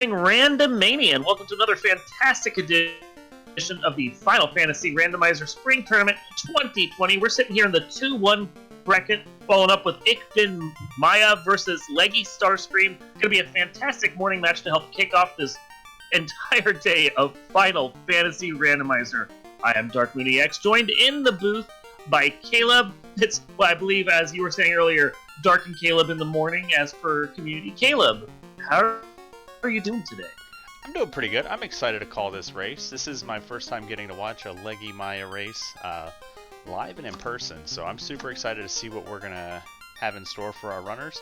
Randomizer, and welcome to another fantastic edition of the Final Fantasy Randomizer Spring Tournament 2020. We're sitting here in the 2-1 bracket, following up with Ichbinmiah versus Leggystarscream. Going to be a fantastic morning match to help kick off this entire day of Final Fantasy Randomizer. I am Dark Mooney X, joined in the booth by Caleb. It's, well, I believe, as you were saying earlier, Dark and Caleb in the morning, as per community. Caleb, how are you doing today? I'm doing pretty good. I'm excited to call this race. This is my first time getting to watch a Leggymiah race live and in person, so I'm super excited to see what we're going to have in store for our runners.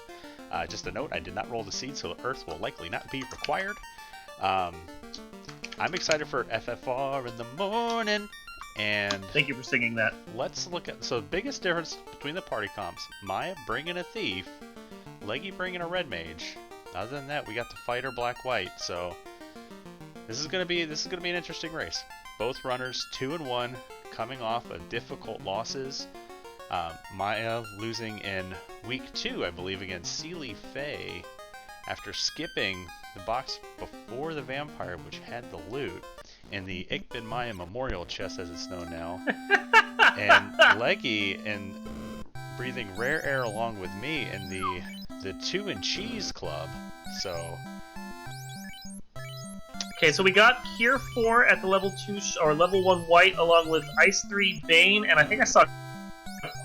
Just a note, I did not roll the seed, so Earth will likely not be required. I'm excited for FFR in the morning, and thank you for singing that. Let's look at, so the biggest difference between the party comps, Maya bringing a thief, Leggy bringing a red mage. Other than that, we got the fighter black-white, so this is gonna be an interesting race. Both runners 2-1, coming off of difficult losses. Maya losing in week 2, I believe, against Sealy Faye after skipping the box before the vampire, which had the loot, in the Ichbinmiah Memorial Chest, as it's known now. And Leggy and breathing rare air along with me in the 2 and Cheese Club. So okay, so we got Cure 4 at the level 2 or level 1 white, along with Ice 3 Bane, and I think I saw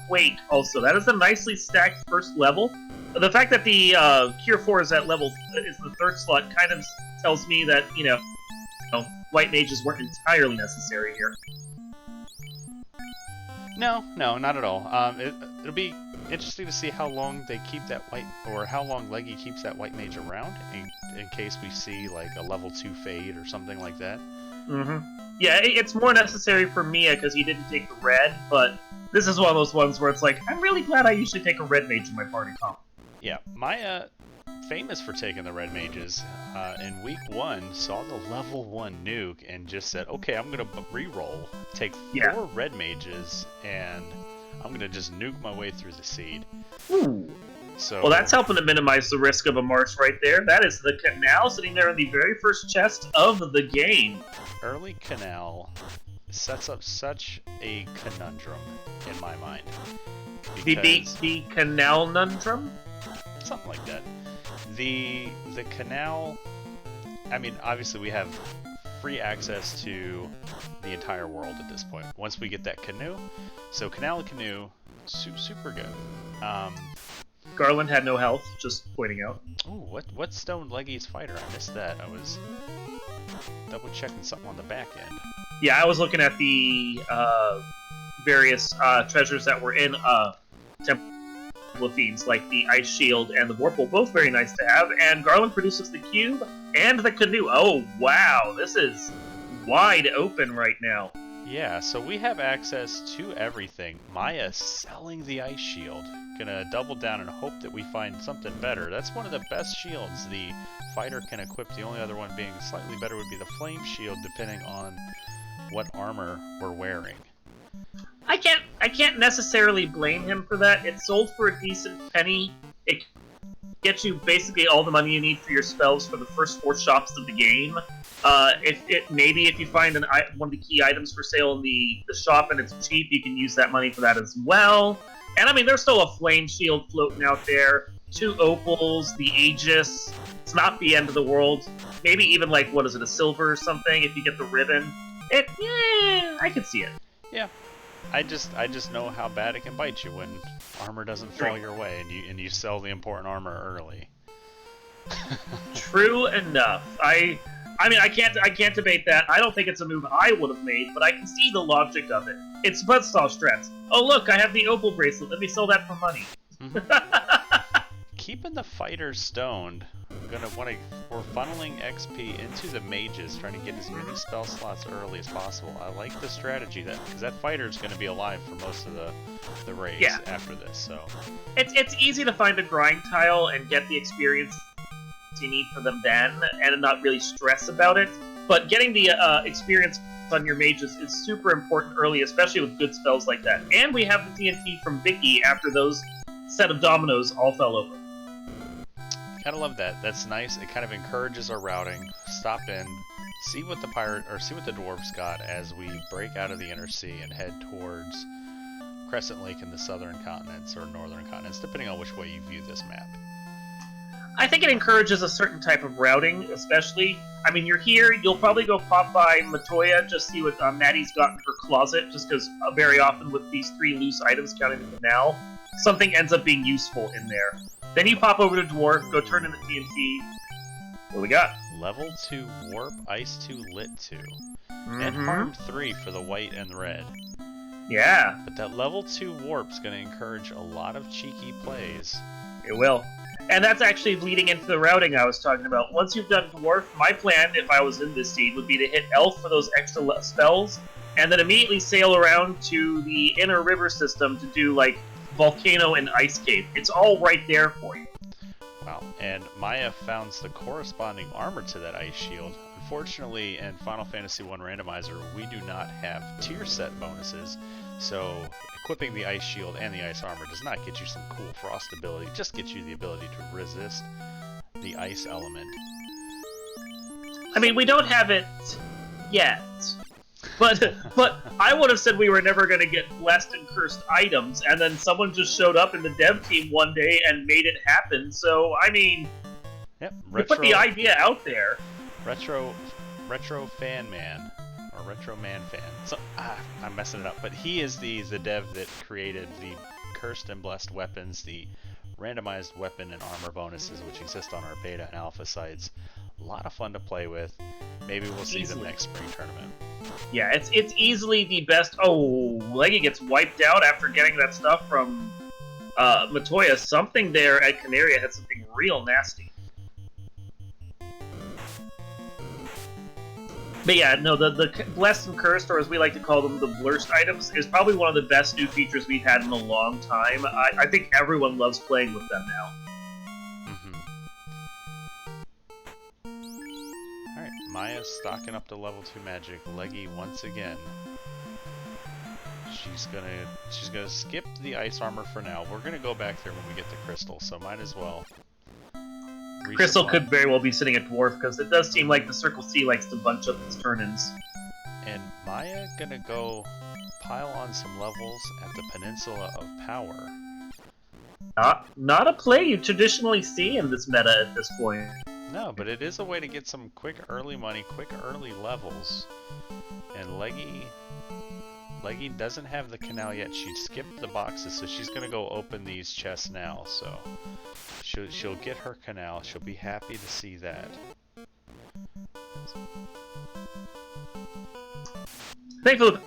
Quake also. That is a nicely stacked first level. The fact that the Cure 4 is at level is the 3rd slot kind of tells me that, you know, white mages weren't entirely necessary here. No, not at all. It'll be interesting to see how long they keep that white, or how long Leggy keeps that white mage around, in case we see like a level 2 fade or something like that. Mm-hmm. Yeah, it's more necessary for Mia because he didn't take the red, but this is one of those ones where it's like, I'm really glad I usually take a red mage in my party comp. Yeah, Maya, famous for taking the red mages, in week 1 saw the level 1 nuke and just said, okay, I'm gonna re-roll, take 4 red mages, and I'm gonna just nuke my way through the seed. Ooh. So, well, that's helping to minimize the risk of a march right there. That is the Canal sitting there in the very first chest of the game. Early Canal sets up such a conundrum in my mind. The Canal Nundrum? Something like that. The Canal, I mean, obviously we have free access to the entire world at this point, once we get that canoe. So Canal and Canoe, super good. Garland had no health, just pointing out. Ooh, what stoned Leggy's fighter? I missed that. I was double checking something on the back end. Yeah, I was looking at the various treasures that were in Temple of Fiends, like the Ice Shield and the Vorpal, both very nice to have, and Garland produces the cube and the canoe. Oh, wow, this is wide open right now. Yeah, so we have access to everything. Maya selling the Ice Shield. Gonna double down and hope that we find something better. That's one of the best shields the fighter can equip. The only other one being slightly better would be the Flame Shield, depending on what armor we're wearing. I can't necessarily blame him for that. It's sold for a decent penny. It gets you basically all the money you need for your spells for the first 4 shops of the game. Maybe if you find one of the key items for sale in the shop and it's cheap, you can use that money for that as well. And I mean, there's still a Flame Shield floating out there, 2 opals, the Aegis. It's not the end of the world. Maybe even like, what is it, a silver or something if you get the ribbon. I can see it. Yeah. I just know how bad it can bite you when armor doesn't fall your way and you sell the important armor early. True enough. I mean, I can't debate that. I don't think it's a move I would have made, but I can see the logic of it. It's Bloodstall strats. Oh look, I have the opal bracelet. Let me sell that for money. Keeping the fighter stoned, we're funneling XP into the mages, trying to get as many spell slots early as possible. I like the strategy because that fighter is going to be alive for most of the race after this. So it's easy to find a grind tile and get the experience you need for them then, and not really stress about it. But getting the experience on your mages is super important early, especially with good spells like that. And we have the TNT from Vicky after those set of dominoes all fell over. Gotta love that. That's nice. It kind of encourages our routing. Stop in, see what the dwarves got as we break out of the inner sea and head towards Crescent Lake in the southern continents or northern continents, depending on which way you view this map. I think it encourages a certain type of routing, especially. I mean, you're here, you'll probably go pop by Matoya, just see what Maddie's got in her closet, just because very often with these 3 loose items counting the canal, something ends up being useful in there. Then you pop over to Dwarf, go turn in the TNT. What do we got? Level 2 Warp, Ice 2, Lit 2. Mm-hmm. And Harm 3 for the white and red. Yeah. But that level 2 Warp's going to encourage a lot of cheeky plays. It will. And that's actually leading into the routing I was talking about. Once you've done Dwarf, my plan, if I was in this seed, would be to hit Elf for those extra spells, and then immediately sail around to the inner river system to do, like, Volcano and Ice Cave. It's all right there for you. Wow. And Maya found the corresponding armor to that ice shield. Unfortunately, in Final Fantasy I Randomizer, we do not have tier set bonuses, so equipping the ice shield and the ice armor does not get you some cool frost ability, just gets you the ability to resist the ice element. I mean, we don't have it yet. But I would have said we were never going to get blessed and cursed items, and then someone just showed up in the dev team one day and made it happen. So, I mean, yep, we put the idea out there. Retro Fan Man, or Retro Man Fan. So, I'm messing it up, but he is the dev that created the cursed and blessed weapons, the randomized weapon and armor bonuses, which exist on our beta and alpha sites. A lot of fun to play with. Maybe we'll see them next spring tournament. Yeah, it's easily the best. Oh, Leggy gets wiped out after getting that stuff from Matoya. Something there at Canaria had something real nasty. But yeah, no, the Blessed and Cursed, or as we like to call them, the Blurst items, is probably one of the best new features we've had in a long time. I think everyone loves playing with them now. Alright, Maya's stocking up to level 2 magic. Leggy once again. She's gonna skip the ice armor for now. We're gonna go back there when we get the crystal, so might as well. Crystal could very well be sitting at Dwarf, because it does seem like the Circle C likes to bunch up its turn-ins. And Maya gonna go pile on some levels at the Peninsula of Power. Not a play you traditionally see in this meta at this point. No, but it is a way to get some quick early money, quick early levels. And Leggy doesn't have the canal yet. She skipped the boxes, so she's gonna go open these chests now. So she'll get her canal. She'll be happy to see that. Thankfully,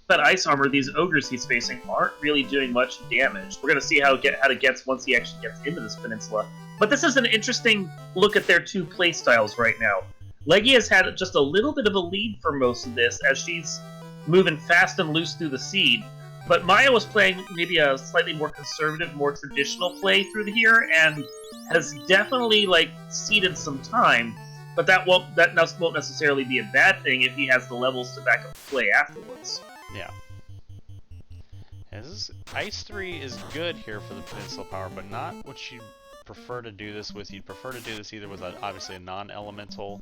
that ice armor, these ogres he's facing aren't really doing much damage. We're gonna see how it gets once he actually gets into this peninsula. But this is an interesting look at their 2 playstyles right now. Leggy has had just a little bit of a lead for most of this, as she's moving fast and loose through the seed. But Maya was playing maybe a slightly more conservative, more traditional play through here, and has definitely, like, ceded some time. But that won't necessarily be a bad thing if he has the levels to back up the play afterwards. Yeah. Ice 3 is good here for the Peninsula Power, but not what you'd prefer to do this with. You'd prefer to do this either with obviously a non-elemental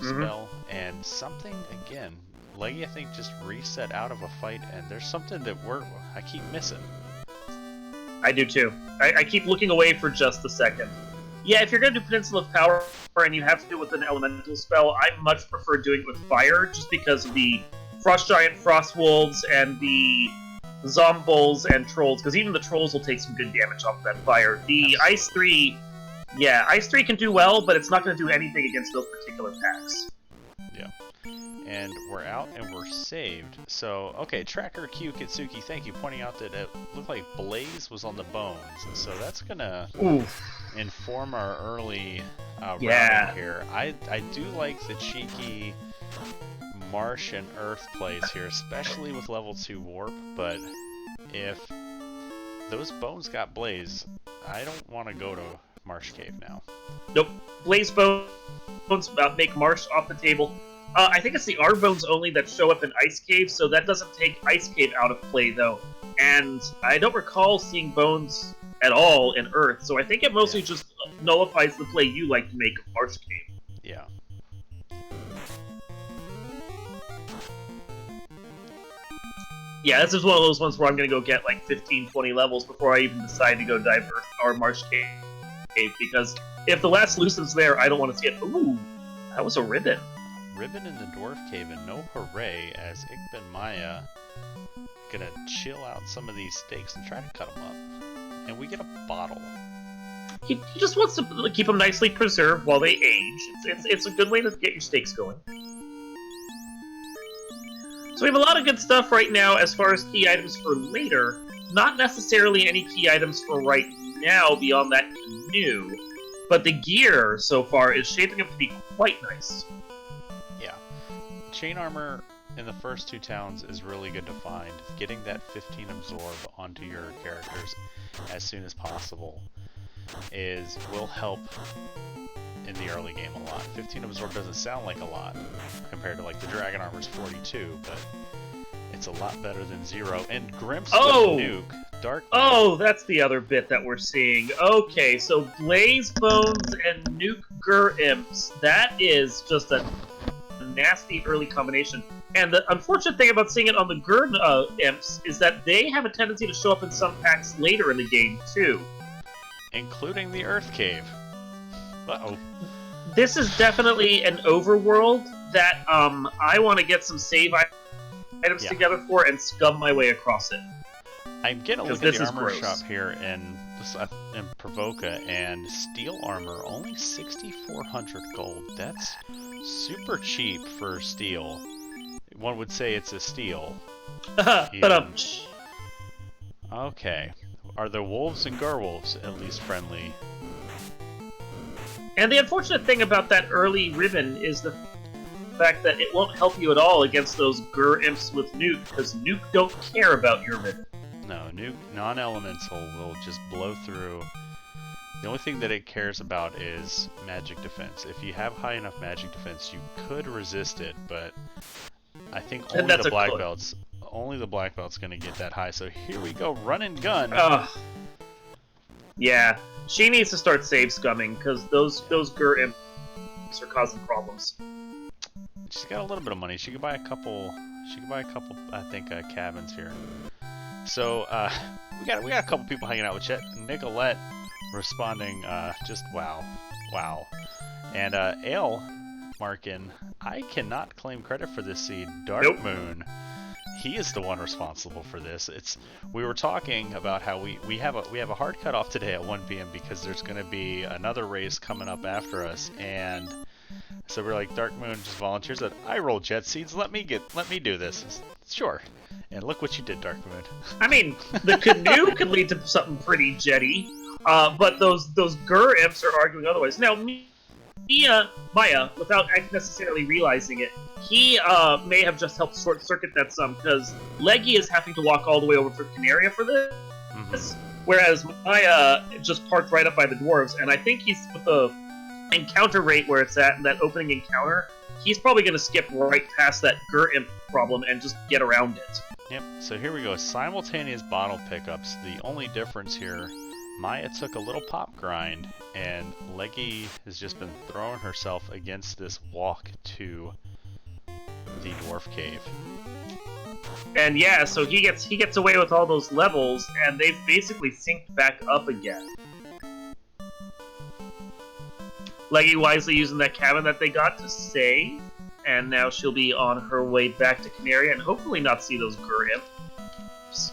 spell, and something, again, Leggy, I think, just reset out of a fight, and there's something that I keep missing. I do too. I keep looking away for just a second. Yeah, if you're going to do Peninsula of Power and you have to do it with an elemental spell, I much prefer doing it with fire, just because of the Frost Giant, Frost Wolves, and the Zombols and Trolls, because even the Trolls will take some good damage off of that fire. The Ice 3, yeah, Ice 3 can do well, but it's not going to do anything against those particular packs. Yeah. And we're out and we're saved. So, okay, Tracker Q Kitsuki, thank you, pointing out that it looked like Blaze was on the bones. And so that's gonna inform our early routing here. I do like the cheeky Marsh and Earth plays here, especially with level 2 Warp, but if those bones got Blaze, I don't want to go to Marsh Cave now. Nope. Blaze bones make Marsh off the table. I think it's the R bones only that show up in Ice Cave, so that doesn't take Ice Cave out of play, though. And I don't recall seeing bones at all in Earth, so I think it mostly just nullifies the play you like to make of Marsh Cave. Yeah. Yeah, this is one of those ones where I'm going to go get like 15, 20 levels before I even decide to go dive Earth or Marsh Cave, because if the last Lucid's there, I don't want to see it. Ooh, that was a ribbon. Ribbon in the Dwarf Cave, and no hooray, as Ichbinmiah gonna chill out some of these steaks and try to cut them up. And we get a bottle. He just wants to keep them nicely preserved while they age. It's a good way to get your steaks going. So we have a lot of good stuff right now as far as key items for later. Not necessarily any key items for right now beyond that canoe. But the gear so far is shaping up to be quite nice. Yeah. Chain armor in the first two towns is really good to find. Getting that 15 absorb onto your characters as soon as possible will help in the early game a lot. 15 absorb doesn't sound like a lot compared to like the dragon armor's 42, but it's a lot better than 0. And Grimps with nuke, dark. Oh, that's the other bit that we're seeing. Okay, so Blaze Bones and Nuke Gur Imps. That is just a nasty early combination. And the unfortunate thing about seeing it on the Gur Imps is that they have a tendency to show up in some packs later in the game too. Including the Earth Cave. Uh-oh. This is definitely an overworld that I want to get some save items together for and scum my way across it. I'm getting a look at the armor shop here in Provoca, and steel armor, only 6,400 gold. That's super cheap for steel. One would say it's a steal. Okay. Are the wolves and Garwolves at least friendly? And the unfortunate thing about that early ribbon is the fact that it won't help you at all against those Gur Imps with Nuke, because Nuke don't care about your ribbon. No, Nuke non-elemental will just blow through. The only thing that it cares about is magic defense. If you have high enough magic defense, you could resist it, but I think only the black belt's gonna get that high. So here we go, run and gun. Yeah, she needs to start save scumming because those Gur Imps are causing problems. She's got a little bit of money. She could buy a couple. I think cabins here. So we got a couple people hanging out with Chet. Nicolette responding, just wow. And Ale Markin, I cannot claim credit for this seed. Dark Moon, he is the one responsible for this. We were talking about how we have a hard cutoff today at 1 p.m. because there's going to be another race coming up after us, and so we're like, Dark Moon just volunteers that I roll jet seeds. Let me do this. Sure. And look what you did, Dark Moon. I mean, the canoe could lead to something pretty jetty, but those Gur Imps are arguing otherwise. Now, Maya, without necessarily realizing it, he may have just helped short-circuit that some, because Leggy is having to walk all the way over to Canaria for this, whereas Maya just parked right up by the dwarves, and I think he's with the encounter rate where it's at, that opening encounter, he's probably going to skip right past that Gur Imp problem and just get around it. Yep, so here we go. Simultaneous bottle pickups. The only difference here, Maya took a little pop grind, and Leggy has just been throwing herself against this walk to the Dwarf Cave. And yeah, so he gets away with all those levels, and they've basically synced back up again. Leggy wisely using that cabin that they got to save, and now she'll be on her way back to Canaria and hopefully not see those Gur Imps.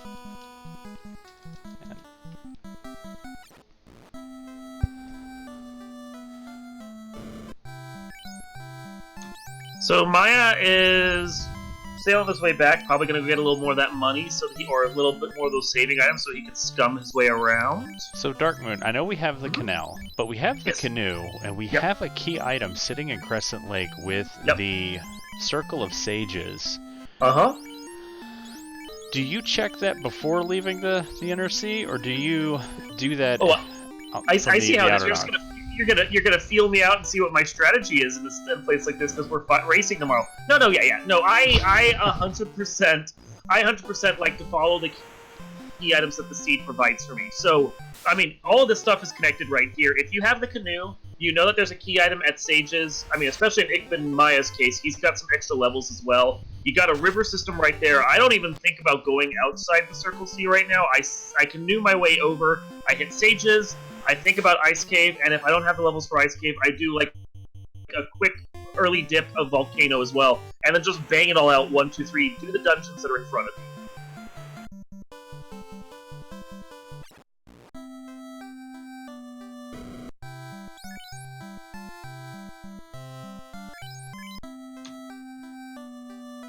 So Maya is sailing his way back, probably going to get a little more of that money, or a little bit more of those saving items, so he can scum his way around. So Dark Moon, I know we have the canal, but we have the canoe, and we have a key item sitting in Crescent Lake with the Circle of Sages. Do you check that before leaving the inner sea, or do you do that? I see how it is. You're gonna feel me out and see what my strategy is in a place like this because we're racing tomorrow. No, I 100% like to follow the key items that the seed provides for me. So, I mean, all of this stuff is connected right here. If you have the canoe, you know that there's a key item at Sage's. I mean, especially in Ichbinmiah's case, he's got some extra levels as well. You got a river system right there. I don't even think about going outside the Circle C right now. I canoe my way over. I hit Sage's. I think about Ice Cave, and if I don't have the levels for Ice Cave, I do like a quick early dip of Volcano as well, and then just bang it all out 1, 2, 3. Do the dungeons that are in front of you.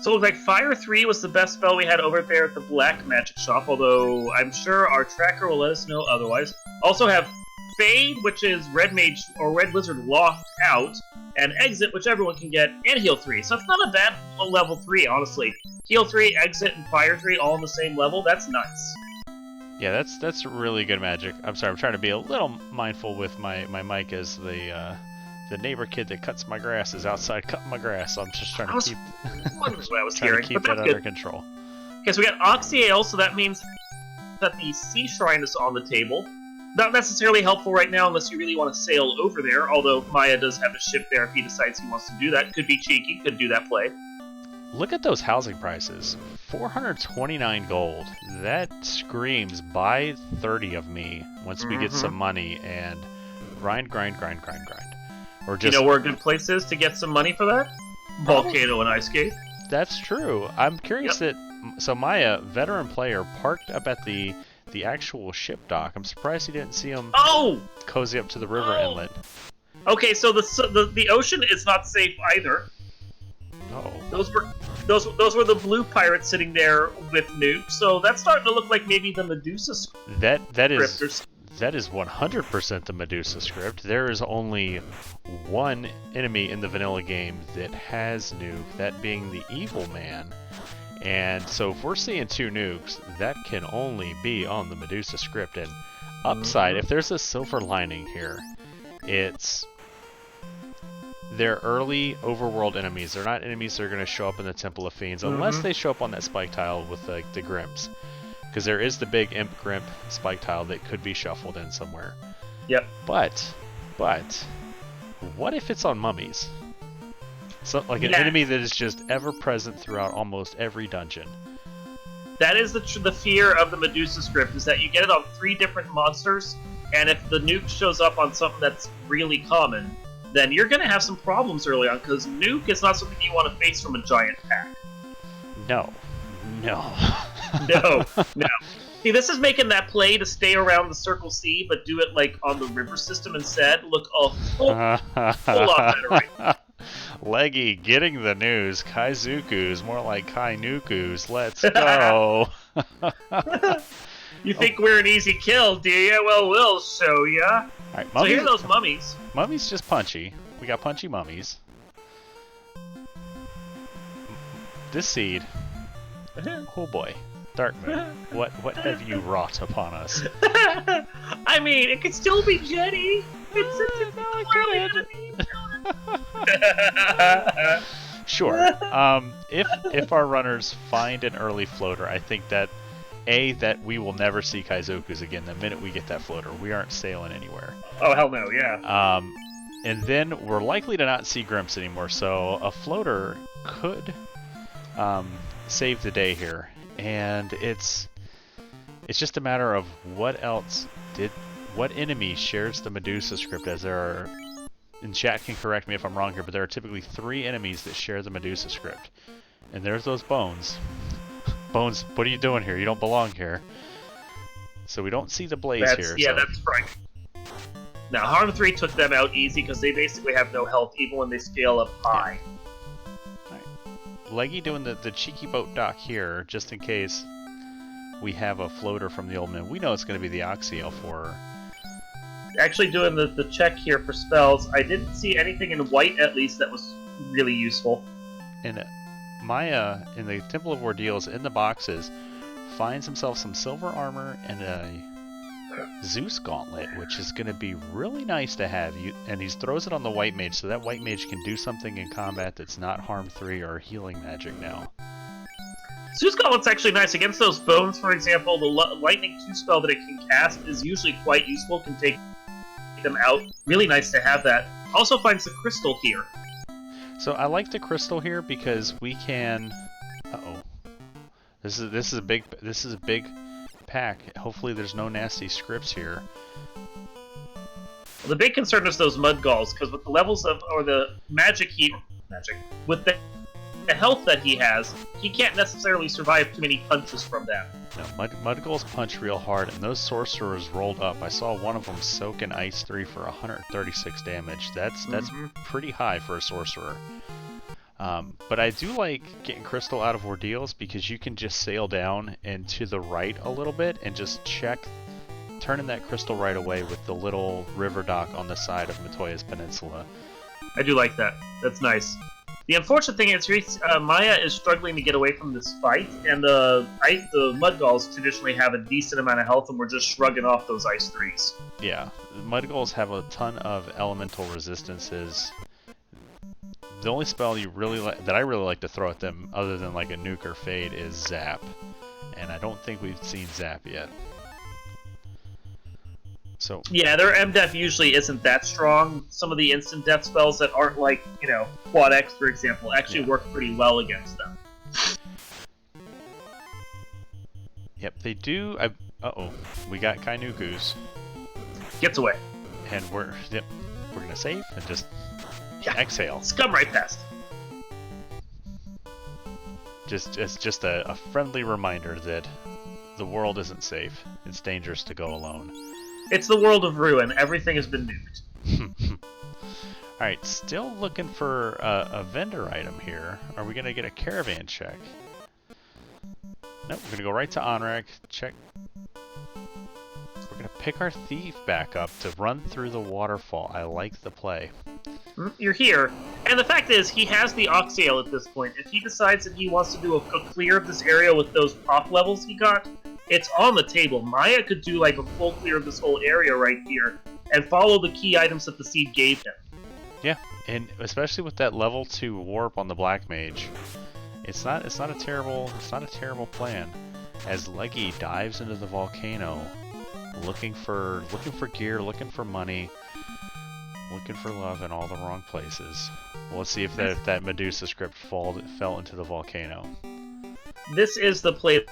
So it looks like Fire 3 was the best spell we had over there at the Black Magic Shop, although I'm sure our tracker will let us know otherwise. Also have Fade, which is Red Mage or Red Wizard locked out, and Exit, which everyone can get, and Heal 3. So it's not a bad level 3, honestly. Heal 3, Exit, and Fire 3 all on the same level. That's nice. Yeah, that's really good magic. I'm sorry, I'm trying to be a little mindful with my mic as the neighbor kid that cuts my grass is outside cutting my grass. So I'm just trying to keep that under control. Okay, so we got Oxyale, so that means that the Sea Shrine is on the table. Not necessarily helpful right now unless you really want to sail over there, although Maya does have a ship there if he decides he wants to do that. Could be cheeky, could do that play. Look at those housing prices. 429 gold. That screams buy 30 of me once we get some money and grind. Or just, you know where a good place is to get some money for that? Volcano and Ice Cave. That's true. I'm curious that... So Maya, veteran player, parked up at the actual ship dock. I'm surprised he didn't see him cozy up to the river inlet. Okay, so the ocean is not safe either. No. Those were the blue pirates sitting there with nukes, so that's starting to look like maybe the Medusa script. That is 100% the Medusa script. There is only one enemy in the vanilla game that has nuke, that being the Evil Man. And so if we're seeing 2 nukes, that can only be on the Medusa script. And upside, if there's a silver lining here, it's they're early overworld enemies. They're not enemies that are going to show up in the Temple of Fiends, unless they show up on that spike tile with the Grimps. Because there is the big Imp Grimp spike tile that could be shuffled in somewhere. Yep. But, what if it's on mummies? So, like an enemy that is just ever present throughout almost every dungeon. That is the fear of the Medusa script, is that you get it on 3 different monsters, and if the nuke shows up on something that's really common, then you're going to have some problems early on, because nuke is not something you want to face from a giant pack. No. No. See, this is making that play to stay around the Circle C, but do it like on the river system instead. Look a whole lot better right now. Leggy getting the news. Kaizuku's more like Kainuku's. Let's go. You think we're an easy kill, do ya? Well, we'll show ya. Right, so here are those mummies. Mummies just punchy. We got punchy mummies. This seed. Oh boy. Darkmoon, what have you wrought upon us? I mean, it could still be Jenny. Sure. If our runners find an early floater, I think that we will never see Kaizoku's again the minute we get that floater. We aren't sailing anywhere. Oh hell no, yeah. And then we're likely to not see Grimps anymore, so a floater could save the day here. And it's just a matter of what enemy shares the Medusa script, as there are, and chat can correct me if I'm wrong here, but there are typically 3 enemies that share the Medusa script. And there's those Bones. Bones, what are you doing here? You don't belong here. So we don't see the Blaze here. Yeah, that's right. Now, Harm 3 took them out easy because they basically have no health even when they scale up high. Yeah. Leggy doing the cheeky boat dock here, just in case we have a floater from the old man. We know it's going to be the Oxyale for her. Actually doing the check here for spells, I didn't see anything in white, at least, that was really useful. And Maya, in the Temple of Ordeals, in the boxes, finds himself some silver armor and a Zeus gauntlet, which is going to be really nice to have. And he throws it on the white mage, so that white mage can do something in combat that's not harm 3 or healing magic now. Zeus Gauntlet's actually nice. Against those bones, for example, the Lightning 2 spell that it can cast is usually quite useful, can take them out. Really nice to have that. Also finds the crystal here. So I like the crystal here because we can... Uh-oh. This is a big pack. Hopefully there's no nasty scripts here. Well, the big concern is those mud galls, because with the levels of, or the magic with the health that he has, he can't necessarily survive too many punches from that. No, mud galls punch real hard, and those sorcerers rolled up. I saw one of them soak an ice 3 for 136 damage. That's pretty high for a sorcerer. But I do like getting crystal out of ordeals because you can just sail down and to the right a little bit and just check, turning that crystal right away with the little river dock on the side of Matoya's Peninsula. I do like that. That's nice. The unfortunate thing is, Maya is struggling to get away from this fight, and the Mudgalls traditionally have a decent amount of health, and we're just shrugging off those Ice 3s. Yeah, Mudgalls have a ton of elemental resistances. The only spell that I really like to throw at them, other than like a nuke or fade, is Zap. And I don't think we've seen Zap yet. So yeah, their MDef usually isn't that strong. Some of the instant death spells that aren't like, you know, Quad X, for example, actually work pretty well against them. Yep, they do. Uh-oh, we got Kainukus. Gets away. And we're gonna save and just exhale. Scum right past. It's just a friendly reminder that the world isn't safe. It's dangerous to go alone. It's the world of ruin. Everything has been nuked. Alright, still looking for a vendor item here. Are we going to get a caravan check? Nope, we're going to go right to Onrak, check. We're going to pick our thief back up to run through the waterfall. I like the play. You're here. And the fact is, he has the Oxyale at this point. If he decides that he wants to do a clear of this area with those pop levels he got, it's on the table. Maya could do like a full clear of this whole area right here and follow the key items that the seed gave him. Yeah, and especially with that level 2 warp on the Black Mage, it's not a terrible plan. As Leggy dives into the volcano, looking for gear, looking for money, looking for love in all the wrong places. Well, let's see if that Medusa script fell into the volcano. This is the play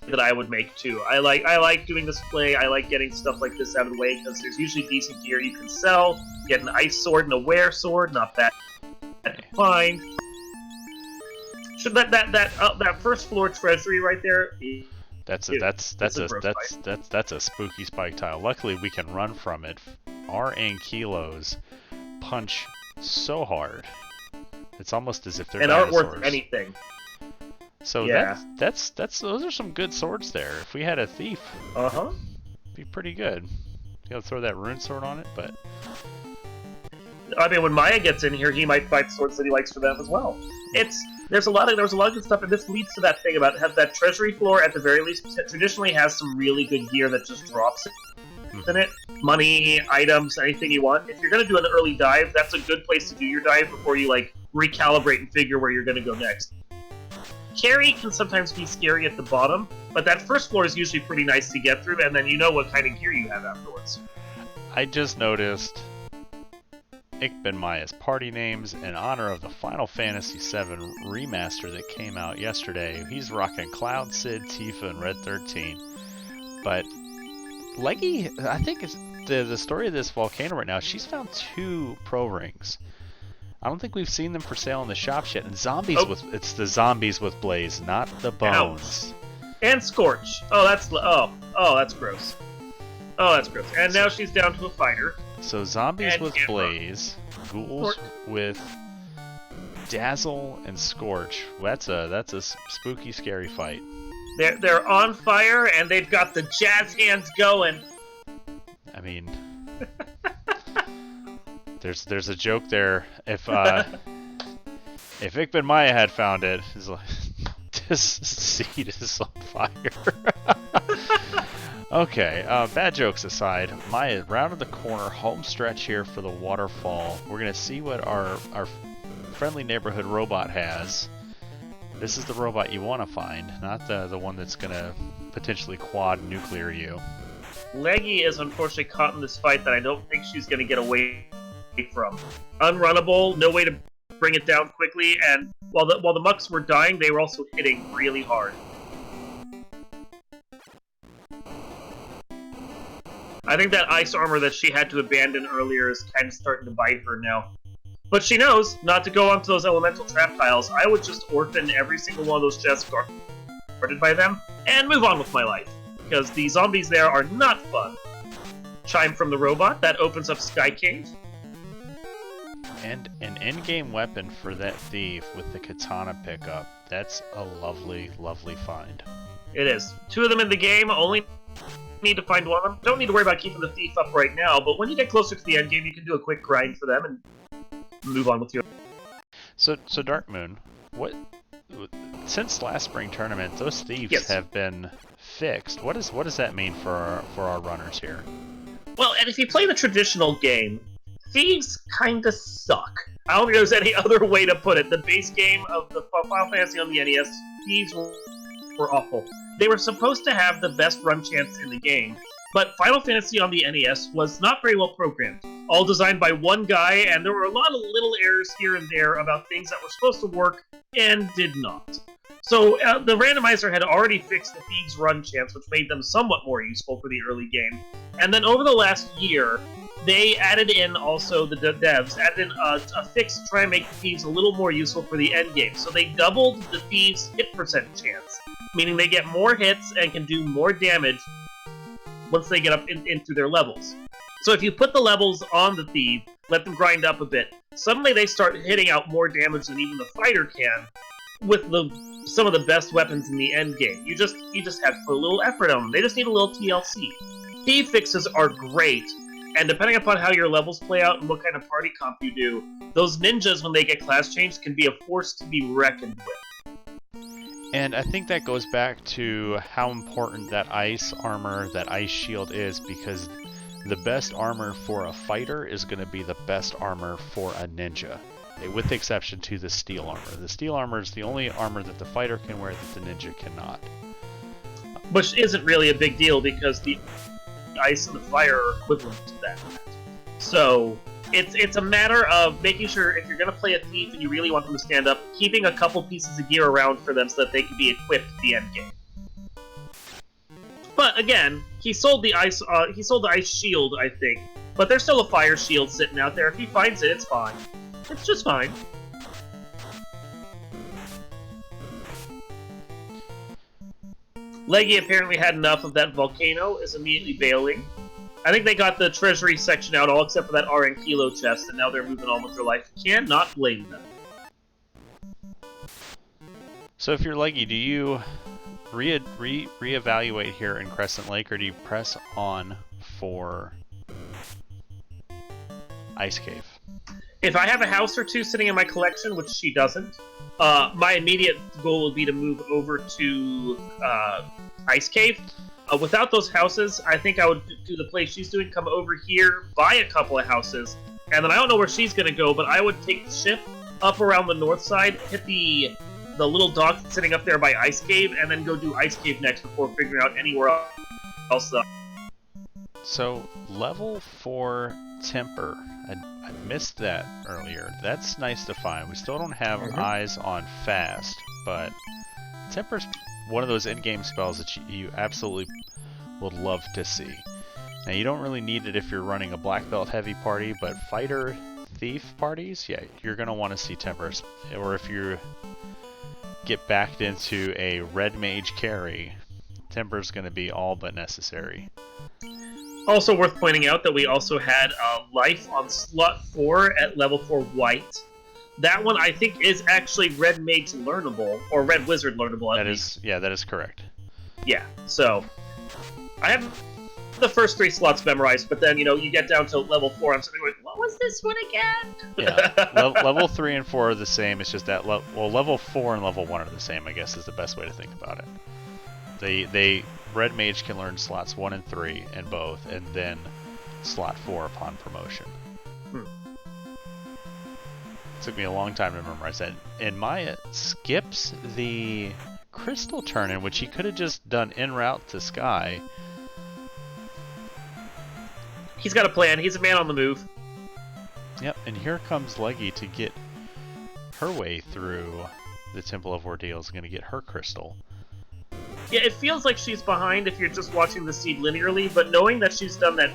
that I would make too. I like doing this play. I like getting stuff like this out of the way because there's usually decent gear you can sell. Get an ice sword and a wear sword, not bad to find. Should that first floor treasury right there? That's a spooky spike tile. Luckily we can run from it. Our ankylos punch so hard. It's almost as if they're dinosaurs. Aren't worth anything. So yeah. those are some good swords there. If we had a thief, it'd be pretty good. You gotta throw that rune sword on it, but I mean, when Maya gets in here, he might find swords that he likes for them as well. There's a lot of good stuff, and this leads to that thing about that treasury floor. At the very least, traditionally has some really good gear that just drops in it. Money, items, anything you want. If you're gonna do an early dive, that's a good place to do your dive before you like recalibrate and figure where you're gonna go next. Carry can sometimes be scary at the bottom, but that first floor is usually pretty nice to get through, and then you know what kind of gear you have afterwards. I just noticed Ichbinmiah's party names in honor of the Final Fantasy VII remaster that came out yesterday. He's rocking Cloud, Sid, Tifa, and Red 13. But Leggy, I think it's the story of this volcano right now, she's found 2 pro rings. I don't think we've seen them for sale in the shops yet. And zombies it's the zombies with blaze, not the bones. Ouch. And Scorch. That's gross. Oh, that's gross. And now she's down to a fighter. So zombies with blaze, ghouls with dazzle and scorch. That's a spooky, scary fight. They're on fire and they've got the jazz hands going. I mean, there's a joke there. If Ichbinmiah had found it, it's like this seed is on fire. Okay, bad jokes aside, Maya rounded the corner, home stretch here for the waterfall. We're gonna see what our friendly neighborhood robot has. This is the robot you want to find, not the one that's gonna potentially quad nuclear you. Leggy is unfortunately caught in this fight that I don't think she's going to get away from. Unrunnable, no way to bring it down quickly, and while the Mucks were dying, they were also hitting really hard. I think that ice armor that she had to abandon earlier is kind of starting to bite her now. But she knows not to go onto those elemental trap tiles. I would just orphan every single one of those chests guarded by them, and move on with my life. Because the zombies there are not fun. Chime from the robot, that opens up Sky Cave. And an in-game weapon for that thief with the katana pickup. That's a lovely, lovely find. It is. 2 of them in the game, only need to find one of them. Don't need to worry about keeping the thief up right now, but when you get closer to the end game, you can do a quick grind for them and move on with your... So Dark Moon, what... Since last spring tournament, those thieves have been fixed. What does that mean for our runners here? Well, and if you play the traditional game, thieves kinda suck. I don't think there's any other way to put it. The base game of the Final Fantasy on the NES, thieves were awful. They were supposed to have the best run chance in the game, but Final Fantasy on the NES was not very well programmed. All designed by one guy, and there were a lot of little errors here and there about things that were supposed to work and did not. So the randomizer had already fixed the Thieves' run chance, which made them somewhat more useful for the early game. And then over the last year, they added in also, the devs added in a fix to try and make Thieves a little more useful for the end game. So they doubled the Thieves' hit percent chance, meaning they get more hits and can do more damage once they get up into their levels. So if you put the levels on the Thief, let them grind up a bit, suddenly they start hitting out more damage than even the fighter can, with some of the best weapons in the end game. You just have to put a little effort on them. They just need a little TLC. Thief fixes are great, and depending upon how your levels play out and what kind of party comp you do, those ninjas, when they get class changed, can be a force to be reckoned with. And I think that goes back to how important that ice armor, that ice shield is, because the best armor for a fighter is going to be the best armor for a ninja, with the exception to the steel armor. The steel armor is the only armor that the fighter can wear that the ninja cannot. Which isn't really a big deal, because the ice and the fire are equivalent to that. So it's a matter of making sure, if you're going to play a thief and you really want them to stand up, keeping a couple pieces of gear around for them so that they can be equipped at the end game. But again, he sold the ice shield, I think. But there's still a fire shield sitting out there. If he finds it, it's fine. It's just fine. Leggy apparently had enough of that volcano, is immediately bailing. I think they got the treasury section out, all except for that RN Kilo chest, and now they're moving on with their life. Cannot blame them. So if you're Leggy, do you reevaluate here in Crescent Lake, or do you press on for Ice Cave? If I have a house or two sitting in my collection, which she doesn't, my immediate goal would be to move over to Ice Cave. Without those houses, I think I would do the play she's doing, come over here, buy a couple of houses, and then I don't know where she's going to go, but I would take the ship up around the north side, hit the little dock sitting up there by Ice Cave, and then go do Ice Cave next before figuring out anywhere else. So, level 4 Temper. I missed that earlier. That's nice to find. We still don't have eyes on Fast, but Temper's one of those in-game spells that you absolutely would love to see. Now, you don't really need it if you're running a black belt heavy party, but fighter thief parties, yeah, you're going to want to see Tempers. Or if you get backed into a red mage carry, Temper's going to be all but necessary. Also worth pointing out that we also had life on slot 4 at level 4 white. That one, I think, is actually Red Mage learnable, or Red Wizard learnable, at least. Yeah, that is correct. Yeah, so I have the first 3 slots memorized, but then, you get down to level 4, I'm sitting like, what was this one again? Yeah, level 3 and 4 are the same, it's just that, level 4 and level 1 are the same, I guess, is the best way to think about it. Red Mage can learn slots 1 and 3 in both, and then slot 4 upon promotion. Took me a long time to memorize that. And Maya skips the crystal turn-in, which he could have just done en route to Sky. He's got a plan. He's a man on the move. Yep, and here comes Leggy to get her way through the Temple of Ordeals, going to get her crystal. Yeah, it feels like she's behind if you're just watching the seed linearly, but knowing that she's done that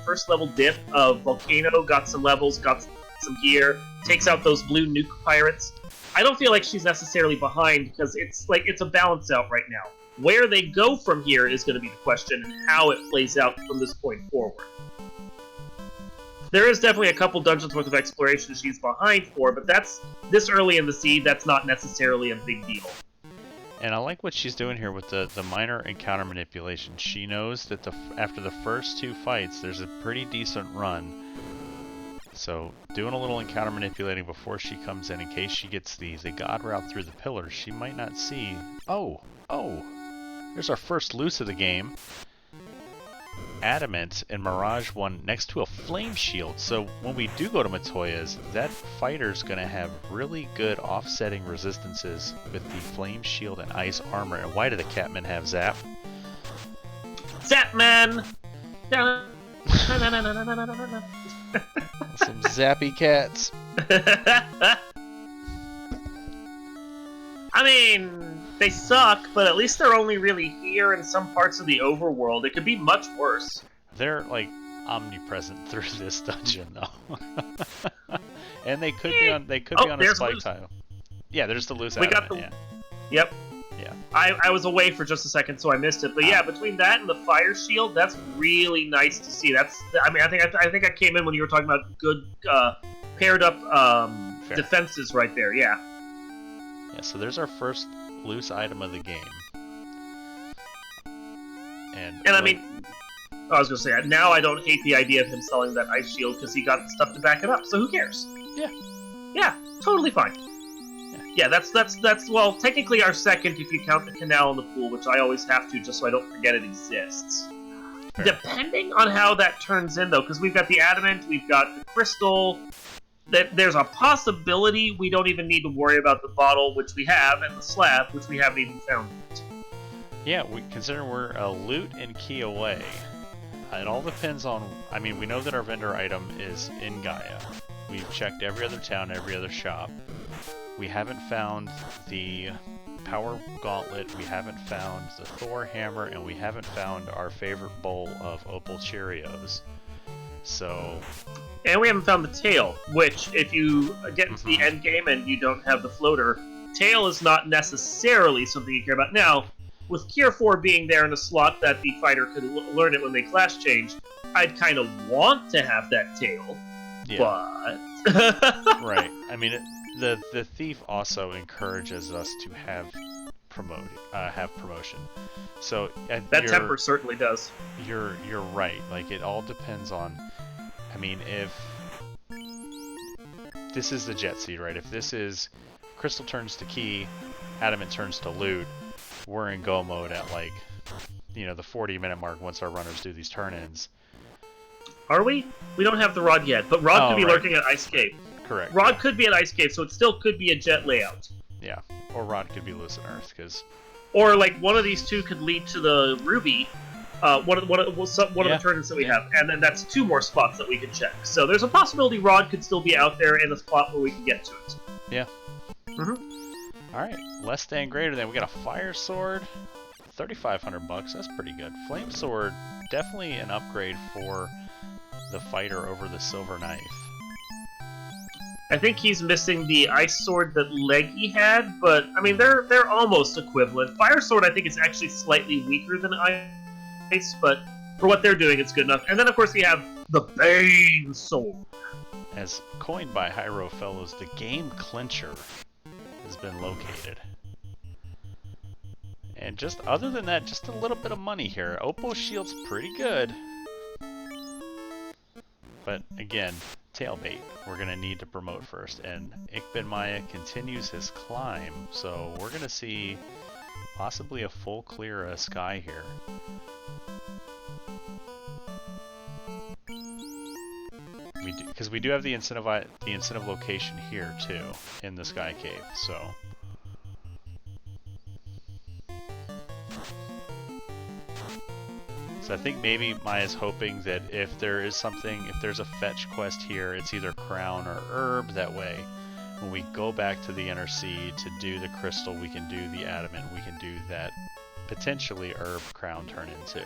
first level dip of Volcano, got some levels, got some gear, takes out those blue nuke pirates, I don't feel like she's necessarily behind, because it's a balance out right now. Where they go from here is going to be the question, and how it plays out from this point forward. There is definitely a couple dungeons worth of exploration she's behind for, but that's this early in the seed, that's not necessarily a big deal. And I like what she's doing here with the minor encounter manipulation. She knows that after the first 2 fights, there's a pretty decent run. So doing a little encounter manipulating before she comes in case she gets the god route through the pillars, she might not see. Oh, there's our first loose of the game. Adamant and Mirage one next to a flame shield. So when we do go to Matoya's, that fighter's going to have really good offsetting resistances with the flame shield and ice armor. And why do the Catmen have zap? Zapman! Some zappy cats. I mean, they suck, but at least they're only really here in some parts of the overworld. It could be much worse. They're like omnipresent through this dungeon, though. And they could be on. They could be on a spike tile. Yeah, there's the loose. We got the. Yeah. Yep. Yeah. I was away for just a second, so I missed it. But yeah, between that and the fire shield, that's really nice to see. That's. I mean, I think I came in when you were talking about good paired up defenses right there. Yeah. Yeah. So there's our first loose item of the game. And I mean, I was going to say, now I don't hate the idea of him selling that ice shield because he got the stuff to back it up, so who cares? Yeah. Yeah, totally fine. Yeah, that's well, technically our second if you count the canal and the pool, which I always have to just so I don't forget it exists. Fair. Depending on how that turns in, though, because we've got the adamant, we've got the crystal, there's a possibility we don't even need to worry about the bottle, which we have, and the slab, which we haven't even found yet. Yeah, considering we're a loot and key away. It all depends on... I mean, we know that our vendor item is in Gaia. We've checked every other town, every other shop. We haven't found the Power Gauntlet, we haven't found the Thor Hammer, and we haven't found our favorite bowl of Opal Cheerios. So... And we haven't found the tail, which, if you get into the end game and you don't have the floater, tail is not necessarily something you care about. Now, with Cure 4 being there in a slot that the fighter could learn it when they class change, I'd kind of want to have that tail, but... Right. I mean, the thief also encourages us to have promotion. So that temper certainly does. You're right. Like, it all depends on... I mean, if this is the jet seed, right? If this is crystal turns to key, adamant turns to loot, we're in go mode at, like, you know, the 40-minute mark once our runners do these turn-ins. Are we? We don't have the rod yet, but Rod could be lurking at Ice Cave. Correct. Rod could be at Ice Cave, so it still could be a jet layout. Yeah, or Rod could be loose in Earth, because... Or, like, one of these two could lead to the Ruby, one of the turn-ins that we have, and then that's 2 more spots that we could check. So there's a possibility Rod could still be out there in a spot where we can get to it. Yeah. Alright, less than greater than. We got a fire sword, $3,500. That's pretty good. Flame sword, definitely an upgrade for the fighter over the silver knife. I think he's missing the ice sword that Leggy had, but I mean they're almost equivalent. Fire sword I think is actually slightly weaker than ice, but for what they're doing it's good enough. And then of course we have the Bane sword. As coined by Hyro Fellows, the game clincher has been located. And just other than that, just a little bit of money here. Oppo Shield's pretty good. But again, tailbait. We're going to need to promote first. And Ichbinmiah continues his climb. So we're going to see possibly a full clear sky here. we do, because we do have the incentive location here too in the Sky Cave. So I think maybe Maya's hoping that if there is something, if there's a fetch quest here, it's either crown or herb. That way, when we go back to the inner sea to do the crystal, we can do the adamant, we can do that potentially herb crown turn into.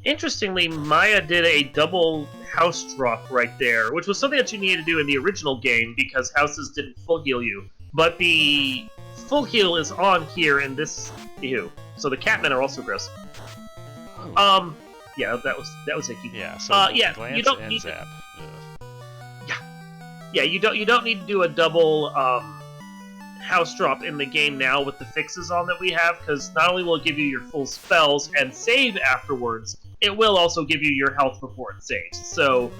Interestingly, Maya did a double house drop right there, which was something that you needed to do in the original game because houses didn't full heal you. But the full heal is on here in this view, so the catmen are also gross. Yeah, that was icky. Yeah, so yeah, glance you don't and need zap. Yeah, you don't need to do a double house drop in the game now with the fixes on that we have, because not only will it give you your full spells and save afterwards, it will also give you your health before it saves. So,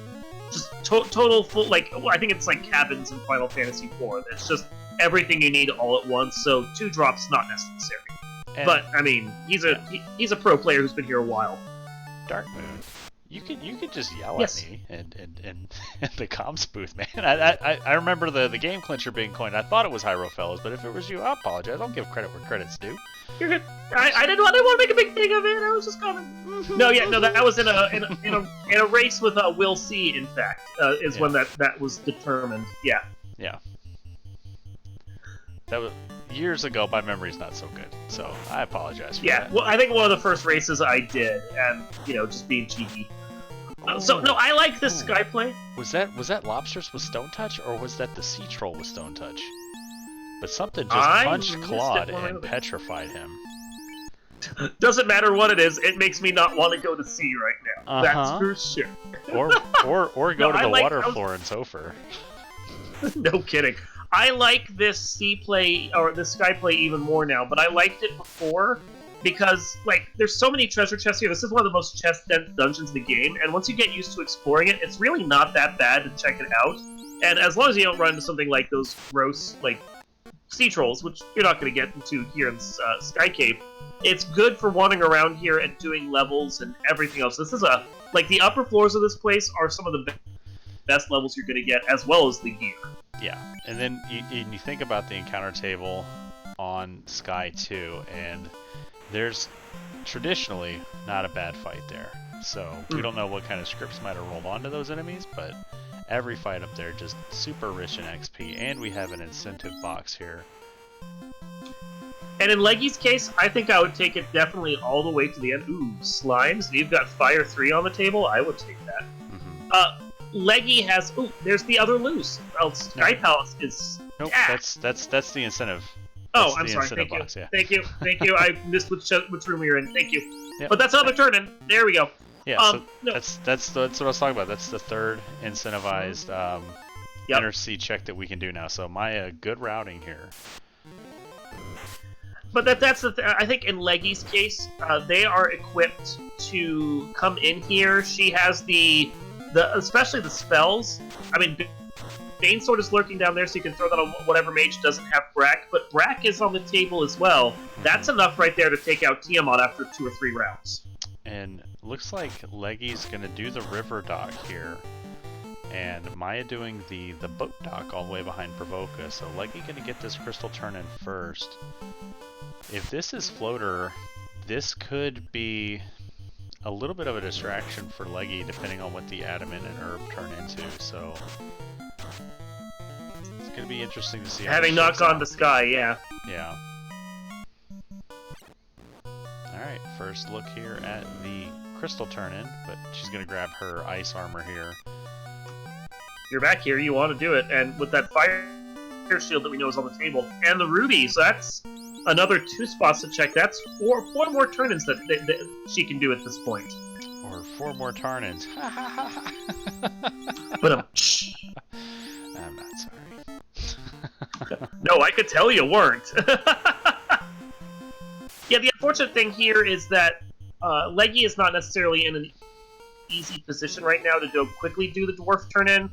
just total full, like, I think it's like cabins in Final Fantasy IV. It's just everything you need all at once, so 2 drops not necessary. And but, I mean, he's a pro player who's been here a while. Dark Moon, you could just yell Yes. at me and the comms booth, man. I remember the game clincher being coined. I thought it was Hyro Fellows, but if it was you, I apologize. I'll give credit where credit's due. You're good. I didn't want to make a big thing of it. I was just coming. No, that was in a race with Will C. In fact, is when that was determined. Yeah. Yeah. That was years ago. My memory's not so good, so I apologize for that. Well, I think one of the first races I did, and just being cheeky. So no, I like this Sky play. Was that Lobsters with Stone Touch, or was that the Sea Troll with Stone Touch? But something just punched Claude and petrified him. Doesn't matter what it is, it makes me not want to go to sea right now. That's for sure. or go to the water floor in Topher. No kidding. I like this sea play, or this Sky play even more now, but I liked it before because, like, there's so many treasure chests here. This is one of the most chest-dense dungeons in the game, and once you get used to exploring it, it's really not that bad to check it out. And as long as you don't run into something like those gross, like, sea trolls, which you're not going to get into here in Sky Cave, it's good for wandering around here and doing levels and everything else. This is the upper floors of this place are some of the best levels you're going to get, as well as the gear. Yeah, and then you think about the encounter table on Sky 2, and there's traditionally not a bad fight there. So we don't know what kind of scripts might have rolled onto those enemies, but every fight up there just super rich in XP, and we have an incentive box here. And in Leggy's case, I think I would take it definitely all the way to the end. Ooh, slimes. You've got Fire 3 on the table. I would take that. Mm-hmm. Leggy has. Ooh, there's the other loose. Well, Sky Palace is. Nope, that's the incentive. Oh, I'm sorry. Thank you. Box, yeah. Thank you. I missed which room we were in. Thank you. Yep. But that's another turn-in. There we go. Yeah, so no. that's what I was talking about. That's the third incentivized inner sea check that we can do now. So Maya, good routing here. But that's the thing. I think in Leggy's case, they are equipped to come in here. She has especially the spells. I mean, Bane Sword is lurking down there, so you can throw that on whatever mage doesn't have Brack. But Brack is on the table as well. That's enough right there to take out Tiamat after 2 or 3 rounds. And looks like Leggy's gonna do the river dock here, and Maya doing the boat dock all the way behind Provoka. So Leggy gonna get this crystal turn in first. If this is floater, this could be a little bit of a distraction for Leggy, depending on what the adamant and herb turn into. So it's gonna be interesting to see. Having not gone to Sky, yeah. Yeah. Alright, first look here at the crystal turn-in, but she's going to grab her ice armor here. You're back here, you want to do it, and with that fire shield that we know is on the table, and the ruby, so that's another 2 spots to check. That's four more turn-ins that she can do at this point. Or 4 more turn-ins. But I'm not sorry. No, I could tell you weren't. Yeah, the unfortunate thing here is that Leggy is not necessarily in an easy position right now to quickly do the dwarf turn-in.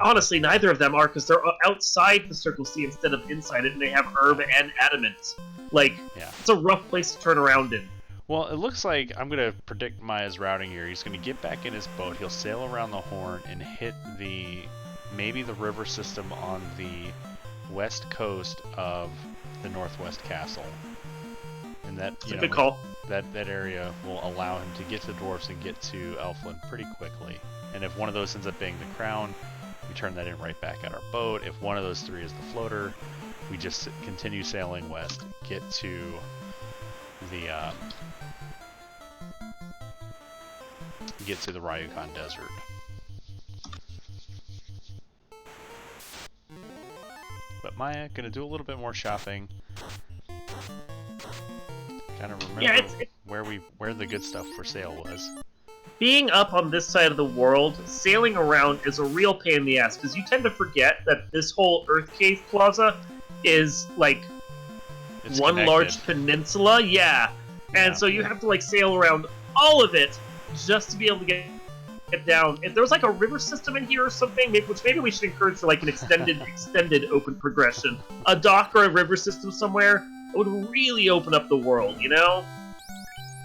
Honestly, neither of them are, because they're outside the Circle C instead of inside it, and they have herb and adamant. Like, it's a rough place to turn around in. Well, it looks like I'm going to predict Maya's routing here. He's going to get back in his boat. He'll sail around the Horn and hit maybe the river system on the west coast of the Northwest Castle. And that, Good call. That area will allow him to get to the dwarves and get to Elfland pretty quickly. And if one of those ends up being the crown, we turn that in right back at our boat. If one of those three is the floater, we just continue sailing west, get to the Ryukon Desert. But Maya gonna do a little bit more shopping. Kind of remember where the good stuff for sale was. Being up on this side of the world, sailing around is a real pain in the ass, because you tend to forget that this whole Earth Cave Plaza is, like, It's one connected. large peninsula, yeah. And so you have to, like, sail around all of it just to be able to get down. If there was, like, a river system in here or something, which maybe we should encourage for, like, an extended open progression, a dock or a river system somewhere, it would really open up the world, you know?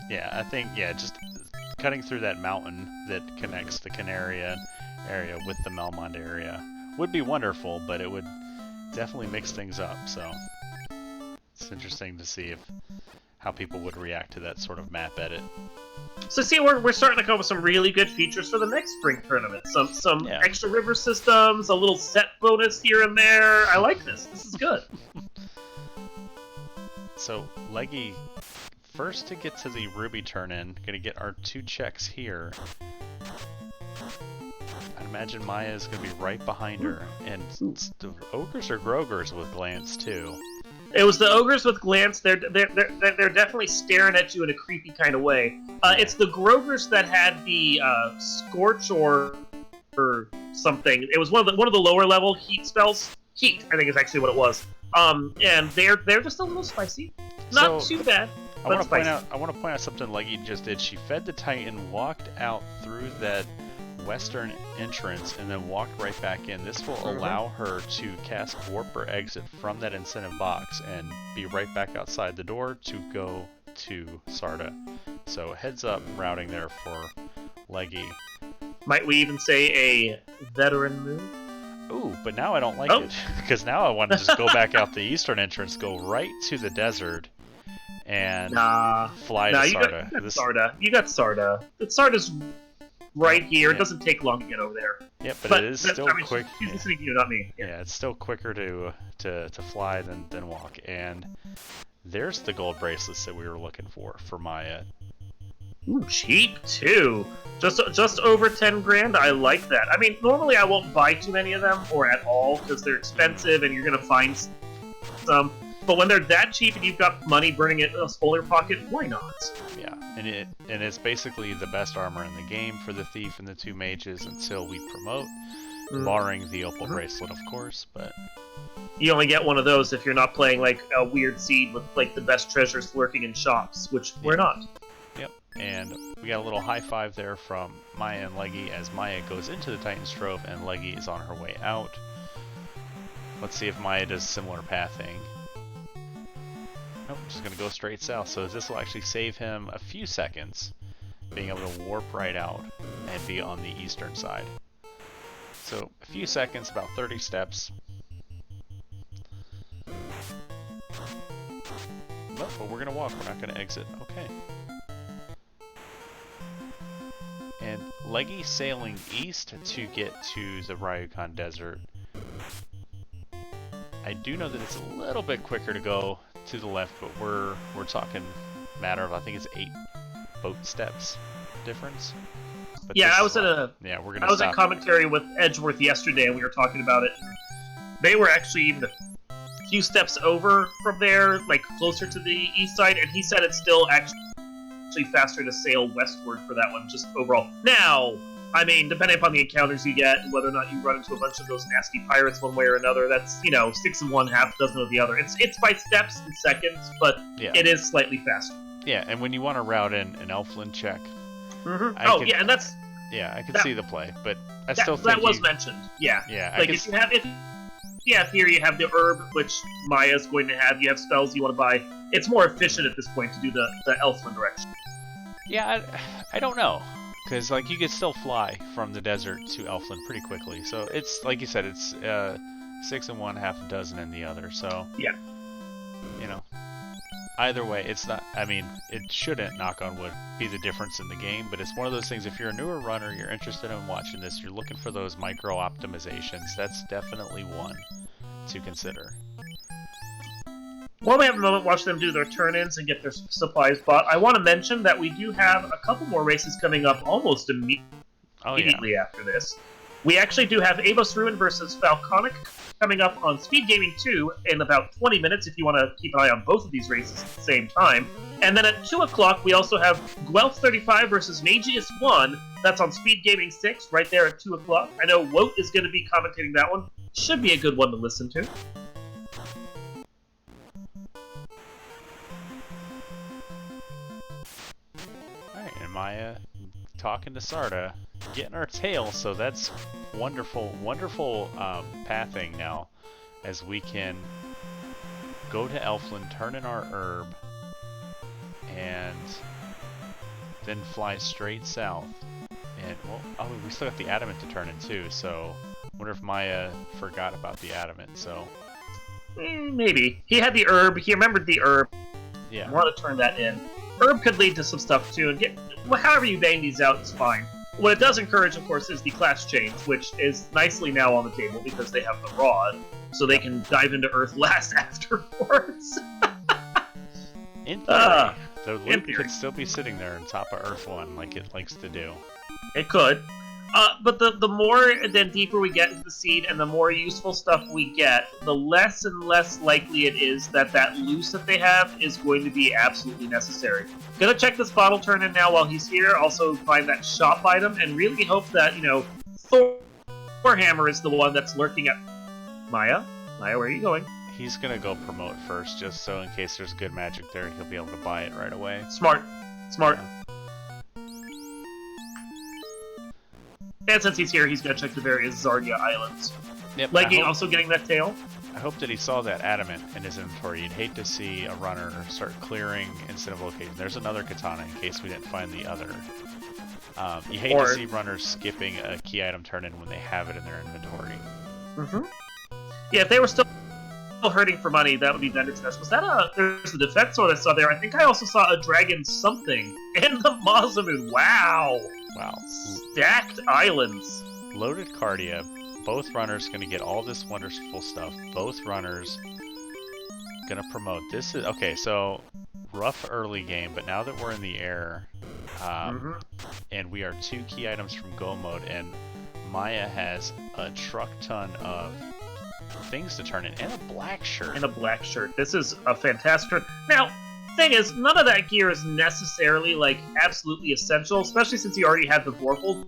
Yeah, I think, just cutting through that mountain that connects the Canaria area with the Melmond area would be wonderful, but it would definitely mix things up, so it's interesting to see how people would react to that sort of map edit. So see, we're starting to come up with some really good features for the next spring tournament. Some extra river systems, a little set bonus here and there. I like this. This is good. So, Leggy, first to get to the Ruby turn-in, gonna get our 2 checks here. I'd imagine Maya is gonna be right behind her, and the ogres or grogers with glance too. It was the ogres with glance. They're definitely staring at you in a creepy kind of way. It's the grogers that had the scorch or something. It was one of the lower level heat spells. Heat, I think, is actually what it was. And they're just a little spicy. Not too bad. I want to point out something Leggy just did. She fed the Titan, walked out through that western entrance, and then walked right back in. This will allow her to cast Warp or Exit from that incentive box and be right back outside the door to go to Sarda. So heads up routing there for Leggy. Might we even say a veteran move? Ooh, but now I don't like it, because now I want to just go back out the eastern entrance, go right to the desert, and fly to Sarda. You got Sarda. Sarda's right here. Yeah. It doesn't take long to get over there. Yeah, but it is still quick. She's listening to you, not me. Yeah, it's still quicker to fly than walk. And there's the gold bracelets that we were looking for Maya. Ooh, cheap too. Just over 10 grand. I like that. I mean, normally I won't buy too many of them or at all because they're expensive and you're gonna find some. But when they're that cheap and you've got money burning in a spoiler pocket, why not? Yeah, and it's basically the best armor in the game for the thief and the 2 mages until we promote, barring the opal bracelet, of course. But you only get one of those if you're not playing like a weird seed with like the best treasures lurking in shops, which we're not. Yep, and we got a little high five there from Maya and Leggy as Maya goes into the Titan's Trove and Leggy is on her way out. Let's see if Maya does similar pathing. Nope, just gonna go straight south, so this will actually save him a few seconds, being able to warp right out and be on the eastern side. So, a few seconds, about 30 steps. But we're gonna walk, we're not gonna exit. Okay. And Leggy sailing east to get to the Ryukon Desert. I do know that it's a little bit quicker to go to the left, but we're talking matter of, I think it's 8 boat steps difference. But yeah, I was at commentary with Edgeworth yesterday, and we were talking about it. They were actually even a few steps over from there, like closer to the east side, and he said it's still actually faster to sail westward for that one, just overall. Now, I mean, depending upon the encounters you get, and whether or not you run into a bunch of those nasty pirates one way or another, that's, 6 of one, half a dozen of the other. It's by steps and seconds, but it is slightly faster. Yeah, and when you want to route in an Elfland check, and that's... Yeah, I can see the play, but I still think that was mentioned. Yeah. Yeah, like, yeah, here you have the herb, which Maya's going to have. You have spells you want to buy. It's more efficient at this point to do the Elfland direction. Yeah, I don't know. Because, like, you could still fly from the desert to Elfland pretty quickly. So it's, like you said, it's 6 in one, half a dozen in the other. So, yeah. You know, either way, it's not, I mean, it shouldn't, knock on wood, be the difference in the game. But it's one of those things, if you're a newer runner, you're interested in watching this, you're looking for those micro optimizations, that's definitely one to consider. While we have a moment, watch them do their turn-ins and get their supplies bought. I want to mention that we do have a couple more races coming up almost immediately after this. We actually do have Avos Ruin versus Falconic coming up on Speed Gaming 2 in about 20 minutes if you want to keep an eye on both of these races at the same time. And then at 2 o'clock, we also have Guelph 35 versus Magius 1. That's on Speed Gaming 6, right there at 2 o'clock. I know Wout is going to be commentating that one. Should be a good one to listen to. Maya talking to Sarda, getting our tail, so that's wonderful, wonderful pathing now, as we can go to Elfland, turn in our herb, and then fly straight south. And, well, oh, we still got the adamant to turn in too, so wonder if Maya forgot about the adamant, so... Maybe. He had the herb, he remembered the herb. Yeah. I want to turn that in. Herb could lead to some stuff too, and however you bang these out is fine. What it does encourage, of course, is the class change, which is nicely now on the table because they have the rod, so they can dive into Earth last afterwards. In theory, the loot could still be sitting there on top of Earth 1 like it likes to do. It could. But the more and deeper we get into the seed and the more useful stuff we get, the less and less likely it is that that loose that they have is going to be absolutely necessary. Gonna check this bottle turn in now while he's here, also find that shop item, and really hope that, you know, Thorhammer is the one that's lurking at... Maya, where are you going? He's gonna go promote first, just so in case there's good magic there, he'll be able to buy it right away. Smart. And since he's here, he's gonna check the various Zardia islands. Yep, Leggy also getting that tail. I hope that he saw that adamant in his inventory. You'd hate to see a runner start clearing instead of locating. There's another katana in case we didn't find the other. You hate to see runners skipping a key item turn-in when they have it in their inventory. Mm-hmm. Yeah, if they were still hurting for money, that would be vendor trash. Was that there's a defense sword I saw there. I think I also saw a dragon something in the Mazamoon. Wow. Stacked islands. Loaded Cardia. Both runners going to get all this wonderful stuff. Both runners going to promote. This is... Okay, so rough early game, but now that we're in the air, and we are 2 key items from go mode, and Maya has a truck ton of things to turn in, and a black shirt. This is a fantastic turn. Now, thing is, none of that gear is necessarily, like, absolutely essential, especially since you already had the Vorpal.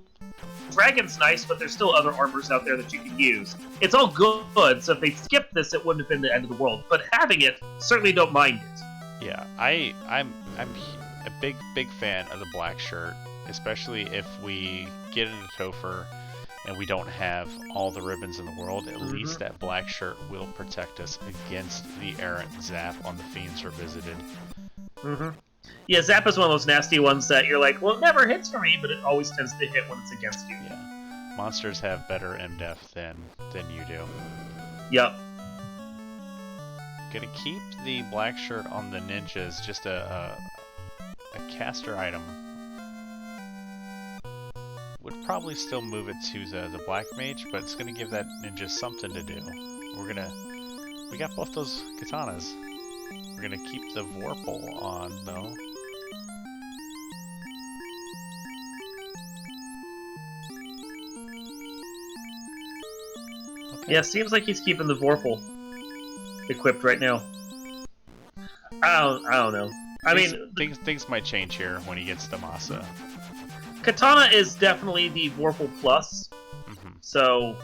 Dragon's nice, but there's still other armors out there that you can use. It's all good, so if they skipped this, it wouldn't have been the end of the world. But having it, certainly don't mind it. Yeah, I'm a big fan of the black shirt, especially if we get into Topher and we don't have all the ribbons in the world. At least that black shirt will protect us against the errant zap on the Fiends Revisited. Yeah, Zap is one of those nasty ones that you're like, well, it never hits for me, but it always tends to hit when it's against you. Yeah. Monsters have better MDef than you do. Yep. Gonna keep the black shirt on the ninjas, just a caster item. Would probably still move it to the black mage, but it's gonna give that ninja something to do. We got both those katanas. We're gonna keep the Vorpal on, though. Okay. Yeah, seems like he's keeping the Vorpal equipped right now. I don't know. I mean, things might change here when he gets the Masa. Katana is definitely the Vorpal Plus, so...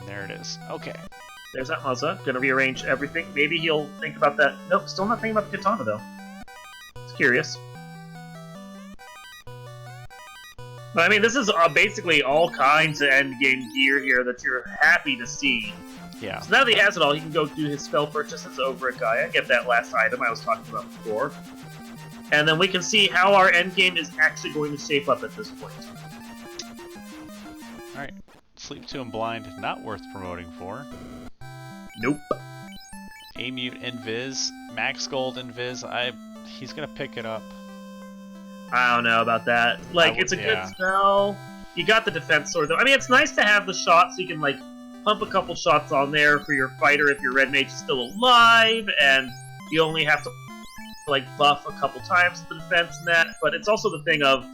There it is. Okay. There's that Mazza. Gonna rearrange everything. Maybe he'll think about that. Nope, still not thinking about the katana, though. It's curious. I mean, this is basically all kinds of endgame gear here that you're happy to see. Yeah. So now that he has it all, he can go do his spell purchases over at Gaia, get that last item I was talking about before. And then we can see how our endgame is actually going to shape up at this point. Alright. Sleep 2 and Blind, not worth promoting for. Nope. A-Mute Invis, Max Gold Invis, he's gonna pick it up. I don't know about that. Like, it's a good spell. You got the defense sword, though. I mean, it's nice to have the shot so you can, like, pump a couple shots on there for your fighter if your red mage is still alive, and you only have to, like, buff a couple times the defense and that. But it's also the thing of,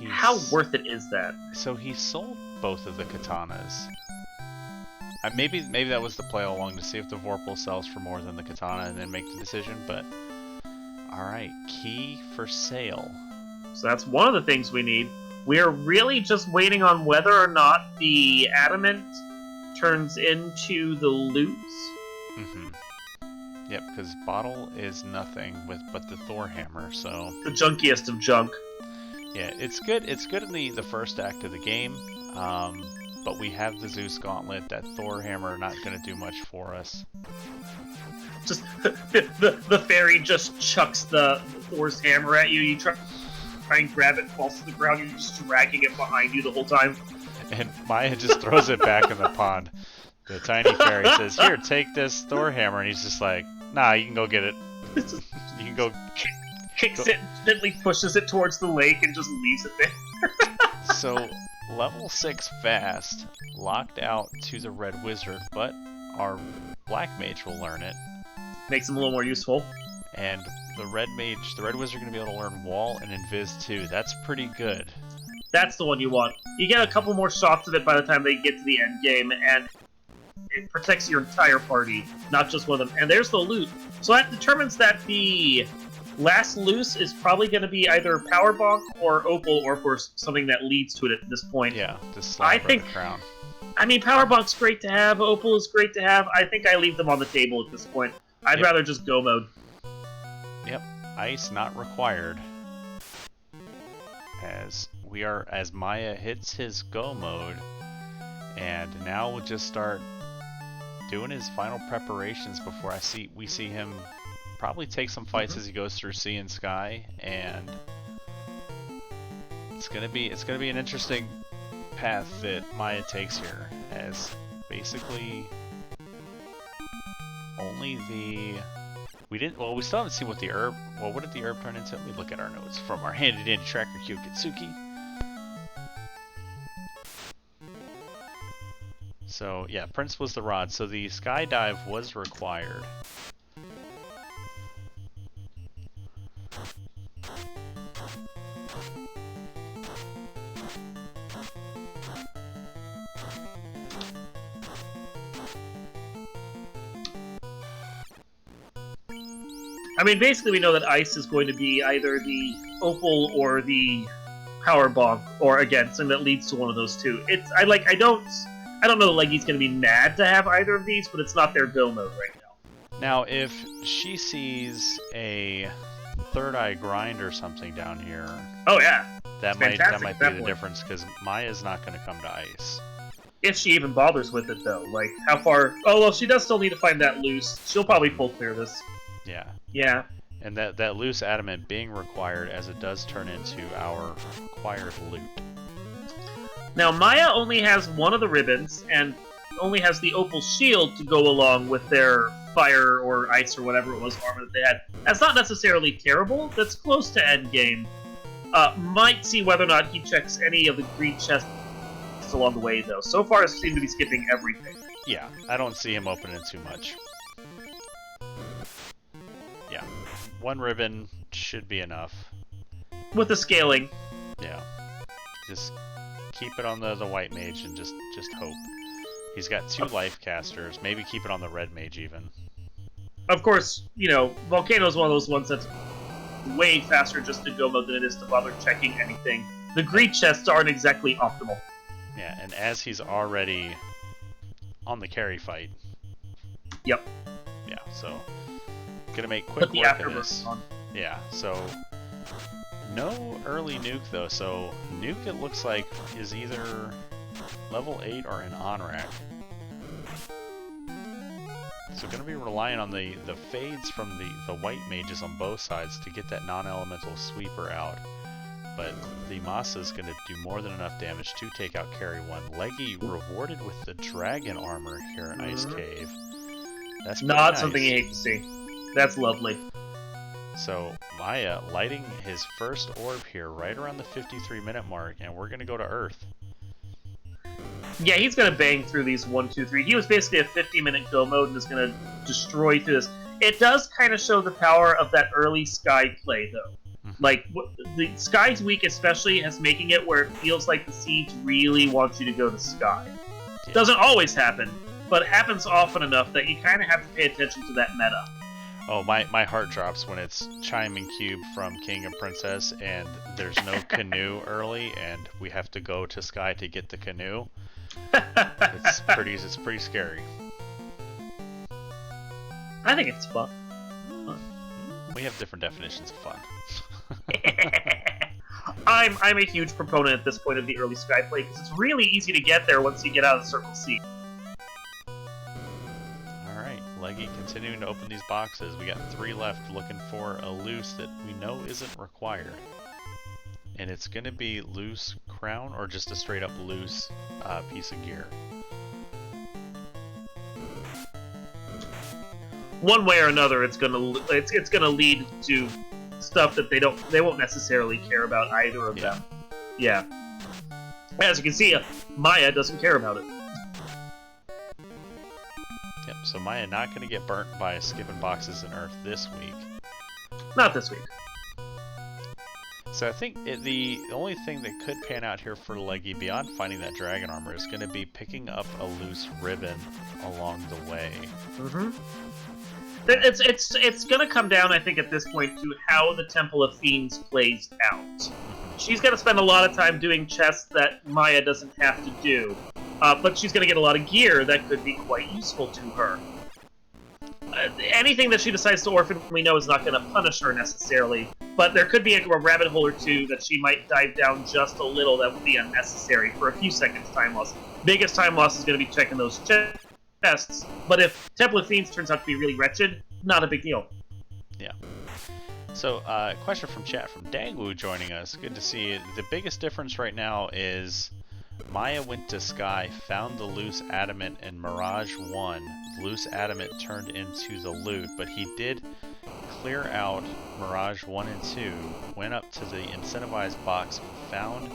how worth it is that? So he sold both of the katanas. Maybe that was the play all along, to see if the Vorpal sells for more than the katana and then make the decision, but... Alright, key for sale. So that's one of the things we need. We're really just waiting on whether or not the adamant turns into the loot. Mm-hmm. Yep, because bottle is nothing but the Thor hammer, so... The junkiest of junk. Yeah, it's good. It's good in the first act of the game, but we have the Zeus Gauntlet. That Thor hammer not going to do much for us. Just the fairy just chucks the Thor's hammer at you. You try and grab it, falls to the ground. You're just dragging it behind you the whole time. And Maya just throws it back in the pond. The tiny fairy says, "Here, take this Thor hammer," and he's just like, "Nah, you can go get it. You can go." Kicks it, gently pushes it towards the lake, and just leaves it there. So, level 6 fast, locked out to the red wizard, but our black mage will learn it. Makes him a little more useful. And the red wizard, going to be able to learn wall and invis too. That's pretty good. That's the one you want. You get a couple more shots of it by the time they get to the end game, and it protects your entire party, not just one of them. And there's the loot. So that determines that the last loose is probably going to be either Power Bonk or Opal, or of course something that leads to it at this point. Yeah, just slap the crown. I mean, Power Bonk's great to have, Opal is great to have. I think I leave them on the table at this point. I'd rather just go mode. Yep, ice not required. As Maya hits his go mode, and now we'll just start doing his final preparations before we see him probably take some fights as he goes through sea and sky, and it's gonna be an interesting path that Maya takes here, as basically only we still haven't seen what the herb, what did the herb turn into? Let me look at our notes from our handy dandy tracker Kyokitsuki. So yeah, Prince was the rod, so the skydive was required. I mean, basically we know that ice is going to be either the Opal or the Power Bonk, or again, something that leads to one of those two. I don't know that Leggy's going to be mad to have either of these, but it's not their go mode right now. Now, if she sees a third eye grind or something down here, oh yeah, that might be the difference, because Maya's not going to come to ice. If she even bothers with it, though. Like, how far... Oh, well, she does still need to find that loose. She'll probably full clear this. Yeah. Yeah. And that loose adamant being required, as it does turn into our required loot. Now, Maya only has one of the ribbons, and only has the Opal shield to go along with their fire or ice or whatever it was armor that they had. That's not necessarily terrible. That's close to endgame. Might see whether or not he checks any of the green chests along the way, though. So far, it seems to be skipping everything. Yeah, I don't see him opening too much. Yeah, one ribbon should be enough. With the scaling. Yeah. Just keep it on the white mage and just hope. He's got 2 life casters. Maybe keep it on the red mage even. Of course, you know, Volcano's one of those ones that's way faster just to go mode than it is to bother checking anything. The greed chests aren't exactly optimal. Yeah, and as he's already on the carry fight. Yep. Yeah, so gonna make quick work of this. On. Yeah, so No early nuke though, so nuke it looks like is either level 8 or an on-rack. So gonna be relying on the fades from the white mages on both sides to get that non-elemental sweeper out. But the Masa is gonna do more than enough damage to take out carry 1. Leggy rewarded with the dragon armor here in Ice Cave. That's not nice. something you hate to see. That's lovely. So Maya lighting his first orb here right around the 53-minute mark, and we're gonna go to Earth. Yeah, he's gonna bang through these 1, 2, 3. He was basically a 50-minute go mode and is gonna destroy through this. It does kind of show the power of that early Sky play, though. Like, the Sky's weak especially is making it where it feels like the Seeds really want you to go to Sky. Yeah. Doesn't always happen, but it happens often enough that you kind of have to pay attention to that meta. Oh, my heart drops when it's Chiming Cube from King and Princess, and there's no canoe early, and we have to go to Sky to get the canoe. It's pretty scary. I think it's fun. We have different definitions of fun. I'm a huge proponent at this point of the early Sky play because it's really easy to get there once you get out of Circle C. Alright, Leggy continuing to open these boxes. We got 3 left looking for a loose that we know isn't required. And it's going to be loose crown or just a straight up loose piece of gear. One way or another, it's gonna lead to stuff that they won't necessarily care about either of them. Yeah. As you can see, Maya doesn't care about it. Yep. So Maya not going to get burnt by skipping boxes in Earth this week. Not this week. So I think the only thing that could pan out here for Leggy beyond finding that dragon armor is going to be picking up a loose ribbon along the way. Mm-hmm. It's gonna come down, I think, at this point to how the Temple of Fiends plays out. She's gonna spend a lot of time doing chests that Maya doesn't have to do, but she's gonna get a lot of gear that could be quite useful to her. Anything that she decides to orphan, we know, is not gonna punish her necessarily, but there could be a rabbit hole or two that she might dive down just a little that would be unnecessary for a few seconds time loss. Biggest time loss is gonna be checking those chests, but if Temple of Fiends turns out to be really wretched, not a big deal. Yeah. So, question from chat from Dangwoo joining us. Good to see you. The biggest difference right now is Maya went to Sky, found the loose adamant, and Mirage won. The loose adamant turned into the loot, but he did clear out Mirage 1 and 2, went up to the incentivized box, found,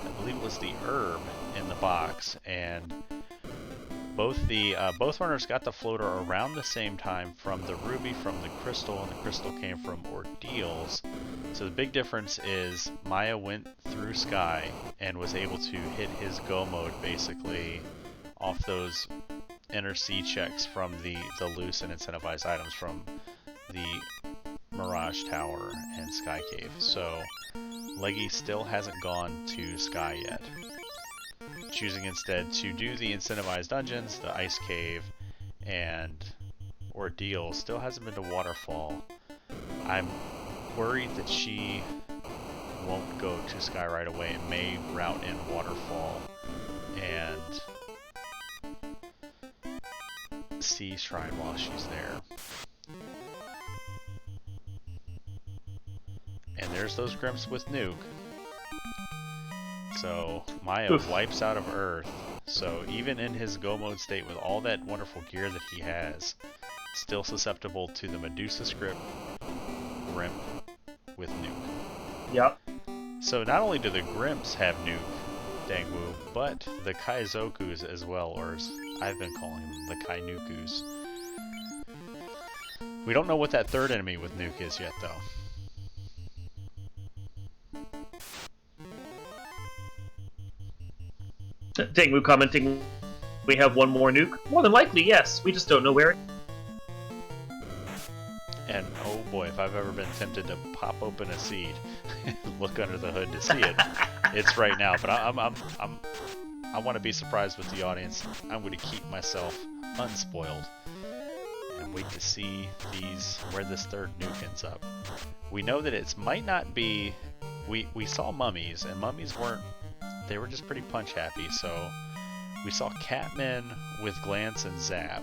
I believe it was the herb in the box, and both runners got the floater around the same time from the ruby, from the crystal, and the crystal came from ordeals. So the big difference is Maya went through Sky and was able to hit his go mode basically off those inner sea checks from the loose and incentivized items from the Mirage Tower and Sky Cave. So Leggy still hasn't gone to Sky yet, choosing instead to do the incentivized dungeons, the Ice Cave, and Ordeal. Still hasn't been to Waterfall. I'm worried that she won't go to Sky right away and may route in Waterfall and see Shrine while she's there. And there's those Grimps with Nuke. So Maya wipes out of Earth. So even in his go mode state with all that wonderful gear that he has, still susceptible to the Medusa script Grimp with Nuke. Yep. So not only do the Grimps have Nuke, Dangwoo, but the Kaizokus as well, or as I've been calling them, the Kainukus. We don't know what that third enemy with Nuke is yet, though. Dangwoo commenting, we have one more nuke? More than likely, yes. We just don't know where. And oh boy, if I've ever been tempted to pop open a seed and look under the hood to see it, it's right now. But I want to be surprised with the audience. I'm going to keep myself unspoiled and wait to see where this third nuke ends up. We know that it might not be we saw mummies, and mummies weren't. They were just pretty punch happy. So we saw Catmen with glance and zap.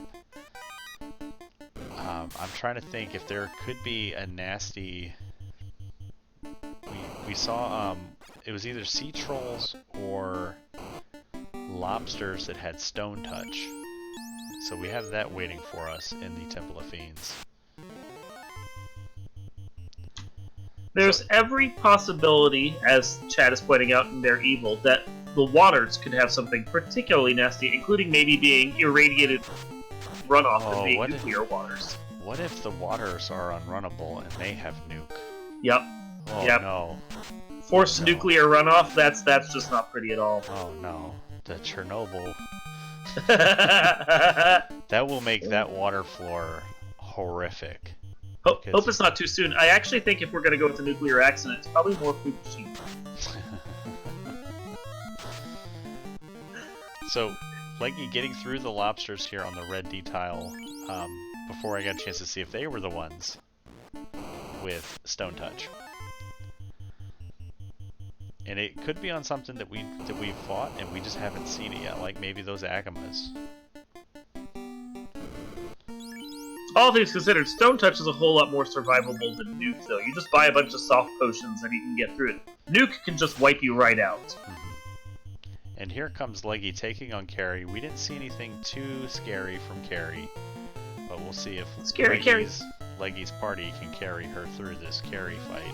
I'm trying to think if there could be a nasty. We saw it was either sea trolls or lobsters that had stone touch. So we have that waiting for us in the Temple of Fiends. There's every possibility, as Chad is pointing out in their evil, that the waters could have something particularly nasty, including maybe being irradiated runoff and being nuclear waters. What if the waters are unrunnable and they have nuke? Yep. Oh yep. no. Forced nuclear runoff, that's just not pretty at all. Oh no. The Chernobyl. That will make that water floor horrific. Hope it's not too soon. I actually think if we're going to go with a nuclear accident, it's probably more Fukushima. So, Leggy getting through the lobsters here on the red detail before I got a chance to see if they were the ones with stone touch. And it could be on something that we fought and we just haven't seen it yet, like maybe those Agamas. All things considered, Stone Touch is a whole lot more survivable than Nuke, though. You just buy a bunch of soft potions and you can get through it. Nuke can just wipe you right out. Mm-hmm. And here comes Leggy taking on Carrie. We didn't see anything too scary from Carrie, but we'll see if Leggy's party can carry her through this Carrie fight.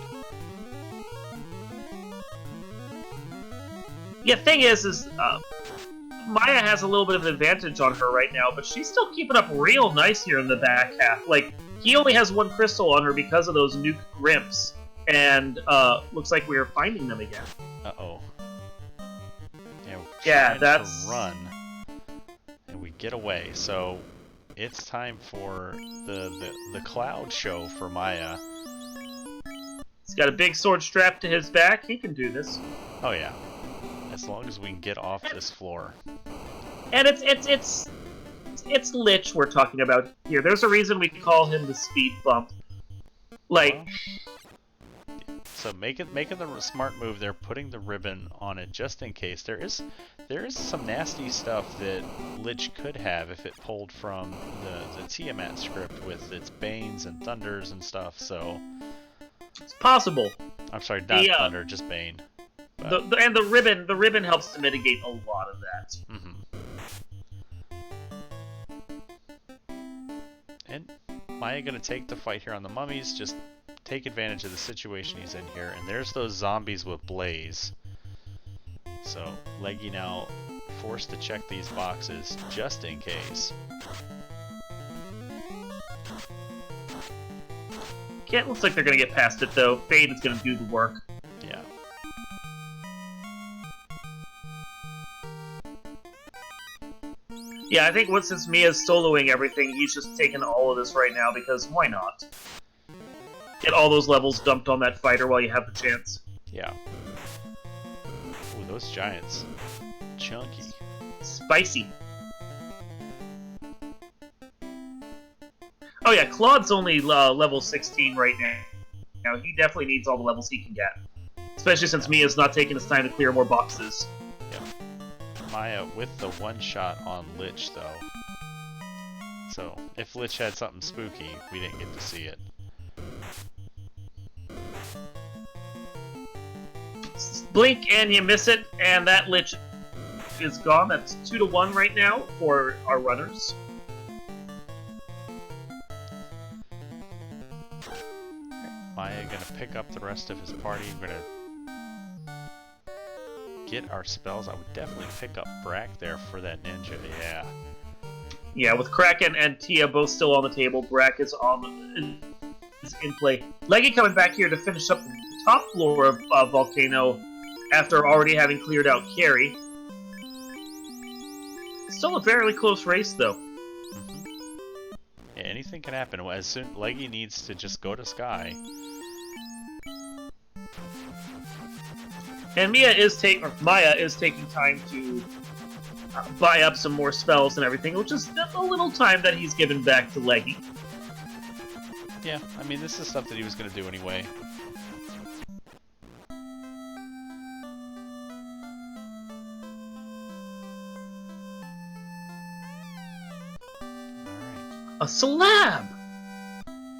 Yeah, thing is Maya has a little bit of an advantage on her right now, but she's still keeping up real nice here in the back half. Like, he only has one crystal on her because of those nuke grimps, and looks like we are finding them again. Uh-oh. Yeah, that's... to run, and we get away, so it's time for the cloud show for Maya. He's got a big sword strapped to his back. He can do this. Oh yeah. As long as we can get off this floor. And it's Lich we're talking about here. There's a reason we call him the speed bump. Like, so making the smart move there, putting the ribbon on it just in case. There is some nasty stuff that Lich could have if it pulled from the Tiamat script with its Banes and Thunders and stuff. So it's possible. I'm sorry, not Thunder, just Bane. The ribbon helps to mitigate a lot of that. Mm-hmm. And Maya gonna take the fight here on the mummies, just take advantage of the situation he's in here. And there's those zombies with Blaze. So Leggy now forced to check these boxes just in case. Yeah, it looks like they're gonna get past it though. Fade is gonna do the work. Yeah. Yeah, I think since Mia's soloing everything, he's just taking all of this right now because why not? Get all those levels dumped on that fighter while you have the chance. Yeah. Ooh, those giants. Chunky. Spicy. Oh yeah, Claude's only level 16 right now. Now he definitely needs all the levels he can get. Especially since Mia's not taking his time to clear more boxes. Yep. Maya with the one shot on Lich though. So if Lich had something spooky, we didn't get to see it. Blink and you miss it, and that Lich is gone. That's 2-1 right now for our runners. Maya gonna pick up the rest of his party. We're gonna get our spells. I would definitely pick up Brack there for that ninja, yeah. Yeah, with Kraken and Tia both still on the table, Brack is in play. Leggy coming back here to finish up the top floor of Volcano after already having cleared out Carrie. Still a fairly close race, though. Mm-hmm. Yeah, anything can happen. As soon Leggy needs to just go to Sky. And Maya is taking time to buy up some more spells and everything, which is a little time that he's given back to Leggy. Yeah, I mean, this is stuff that he was going to do anyway. A slab!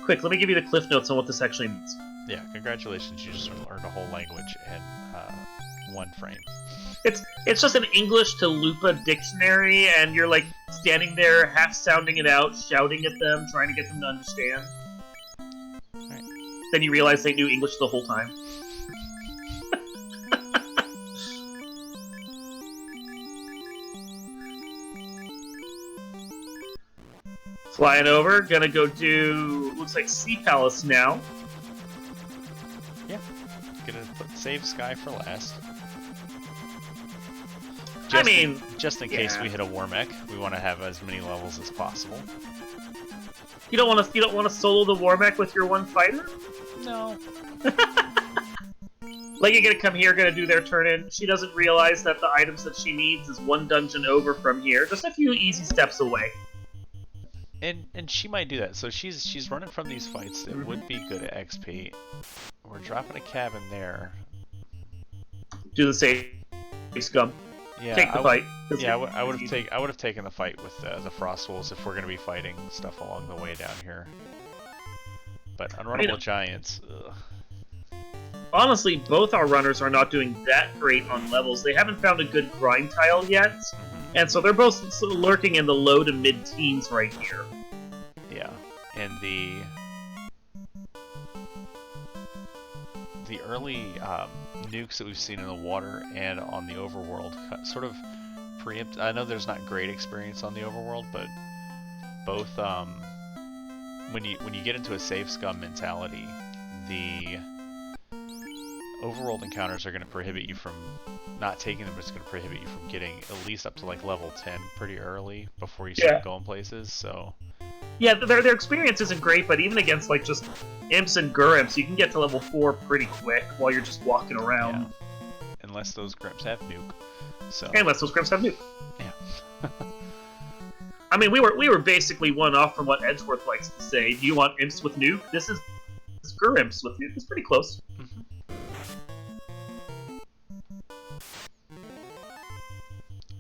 Quick, let me give you the cliff notes on what this actually means. Yeah, congratulations, you just learned a whole language in 1 frame. It's just an English to Lupa dictionary, and you're like standing there, half sounding it out, shouting at them, trying to get them to understand. Right. Then you realize they knew English the whole time. Flying over, gonna go do, looks like Sea Palace now. Yeah, gonna save Sky for last. Just in case we hit a war mech, we want to have as many levels as possible. You don't want to solo the war mech with your one fighter? No. Leggy gonna come here, gonna do their turn in. She doesn't realize that the items that she needs is 1 dungeon over from here, just a few easy steps away. And she might do that. So she's running from these fights that would be good at XP. We're dropping a cabin there. Do the same, scum. Yeah, take the fight. Yeah, I would have taken the fight with the Frost Wolves if we're going to be fighting stuff along the way down here. But unrunnable giants. Ugh. Honestly, both our runners are not doing that great on levels. They haven't found a good grind tile yet, and so they're both sort of lurking in the low to mid-teens right here. Yeah, and the early nukes that we've seen in the water and on the overworld sort of preempt. I know there's not great experience on the overworld, but both when you get into a save scum mentality, the overworld encounters are going to prohibit you from not taking them, but it's going to prohibit you from getting at least up to like level 10 pretty early before you start going places. So yeah, their experience isn't great, but even against like just imps and Gurimps, you can get to level 4 pretty quick while you're just walking around. Yeah. Unless those Grimps have nuke. So unless those Grimps have nuke. Yeah. I mean, we were basically one off from what Edgeworth likes to say. Do you want imps with nuke? This is Gurrimps with nuke. It's pretty close.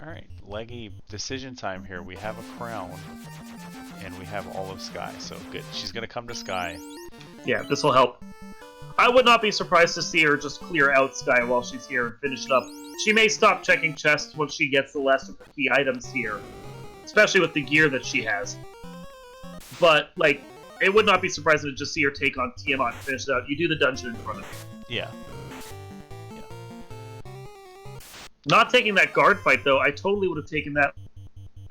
Alright, Leggy, decision time here. We have a crown, and we have all of Sky, so good. She's gonna come to Sky. Yeah, this will help. I would not be surprised to see her just clear out Sky while she's here and finish it up. She may stop checking chests once she gets the last of the key items here, especially with the gear that she has. But, like, it would not be surprising to just see her take on Tiamat and finish it out. You do the dungeon in front of her. Yeah. Not taking that guard fight, though, I totally would have taken that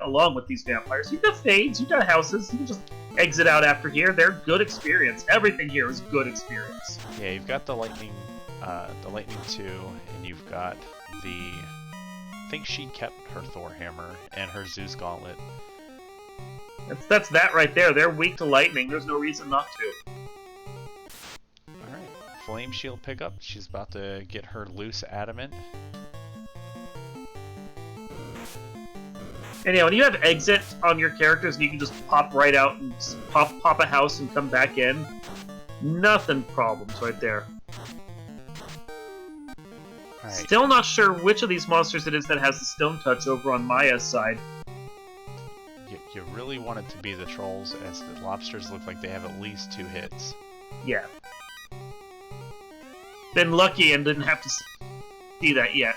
along with these vampires. You've got fades, you've got houses, you can just exit out after here. They're good experience. Everything here is good experience. Yeah, you've got the lightning 2, and you've got the... I think she kept her Thor hammer and her Zeus gauntlet. That's that right there. They're weak to lightning. There's no reason not to. Alright, Flame Shield pickup. She's about to get her loose adamant. And yeah, when you have exit on your characters and you can just pop right out and pop a house and come back in, nothing problems right there. Right. Still not sure which of these monsters it is that has the stone touch over on Maya's side. You really want it to be the trolls, as the lobsters look like they have at least 2 hits. Yeah. Been lucky and didn't have to see that yet.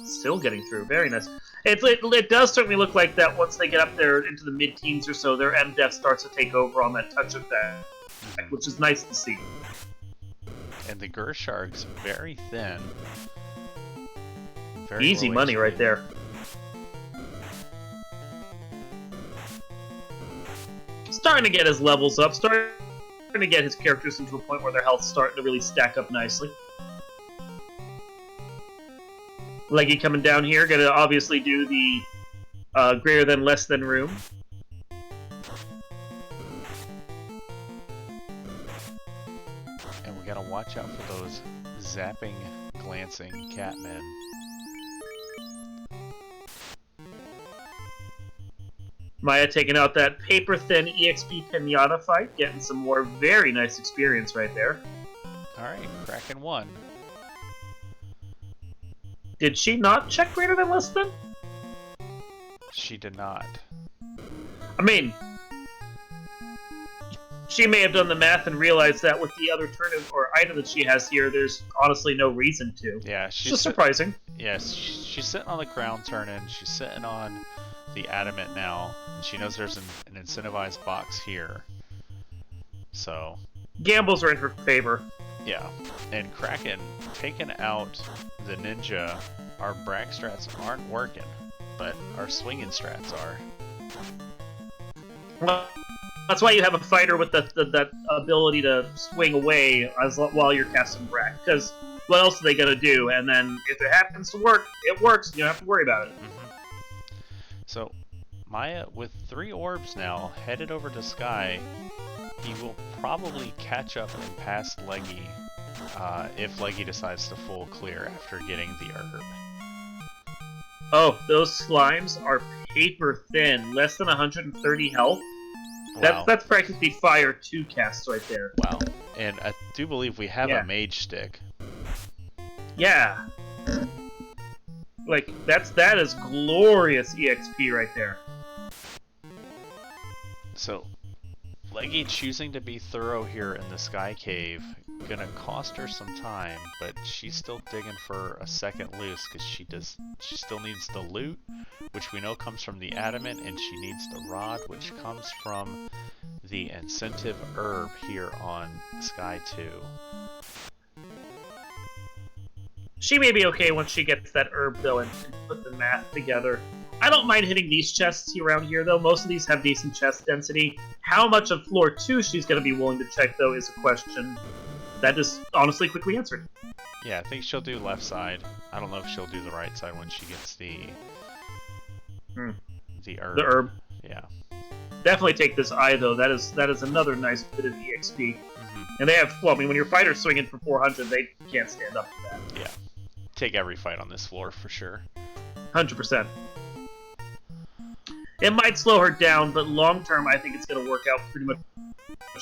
Still getting through. Very nice. It does certainly look like that once they get up there into the mid-teens or so, their M-Def starts to take over on that touch effect, which is nice to see. And the Gershark's very thin. Very easy money HP. right there. Starting to get his levels up, starting to get his characters into a point where their health's starting to really stack up nicely. Leggy coming down here, gonna obviously do the greater than less than room. And we gotta watch out for those zapping, glancing catmen. Maya taking out that paper-thin EXP Pinata fight, getting some more very nice experience right there. Alright, Kraken 1. Did she not check greater than less than? She did not. I mean, she may have done the math and realized that with the other turnip or item that she has here, there's honestly no reason to. Yeah, she's just surprising. Yes, she's sitting on the crown turn-in. She's sitting on the adamant now, and she knows there's an incentivized box here. So gambles are in her favor. Yeah, and Kraken taking out the ninja. Our brag strats aren't working, but our swinging strats are. Well, that's why you have a fighter with that ability to swing away while you're casting brag. Because what else are they gonna do? And then if it happens to work, it works. You don't have to worry about it. So Maya, with 3 orbs now, headed over to Sky. He will probably catch up and pass Leggy if Leggy decides to full clear after getting the herb. Oh, those slimes are paper thin, less than 130 health. Wow. That's practically fire 2 casts right there. Wow. And I do believe we have a mage stick. Yeah. Like, that is glorious EXP right there. So, Leggy choosing to be thorough here in the Sky Cave, gonna cost her some time, but she's still digging for a second loose because she still needs the loot, which we know comes from the adamant, and she needs the rod, which comes from the incentive herb here on Sky 2. She may be okay once she gets that herb though and put the math together. I don't mind hitting these chests around here, though. Most of these have decent chest density. How much of floor 2 she's going to be willing to check, though, is a question that is honestly quickly answered. Yeah, I think she'll do left side. I don't know if she'll do the right side when she gets the herb. The herb. Yeah. Definitely take this eye, though. That is another nice bit of EXP. And they have, well, I mean, when your fighter's swinging for 400, they can't stand up to that. Yeah. Take every fight on this floor, for sure. 100%. It might slow her down, but long term, I think it's going to work out pretty much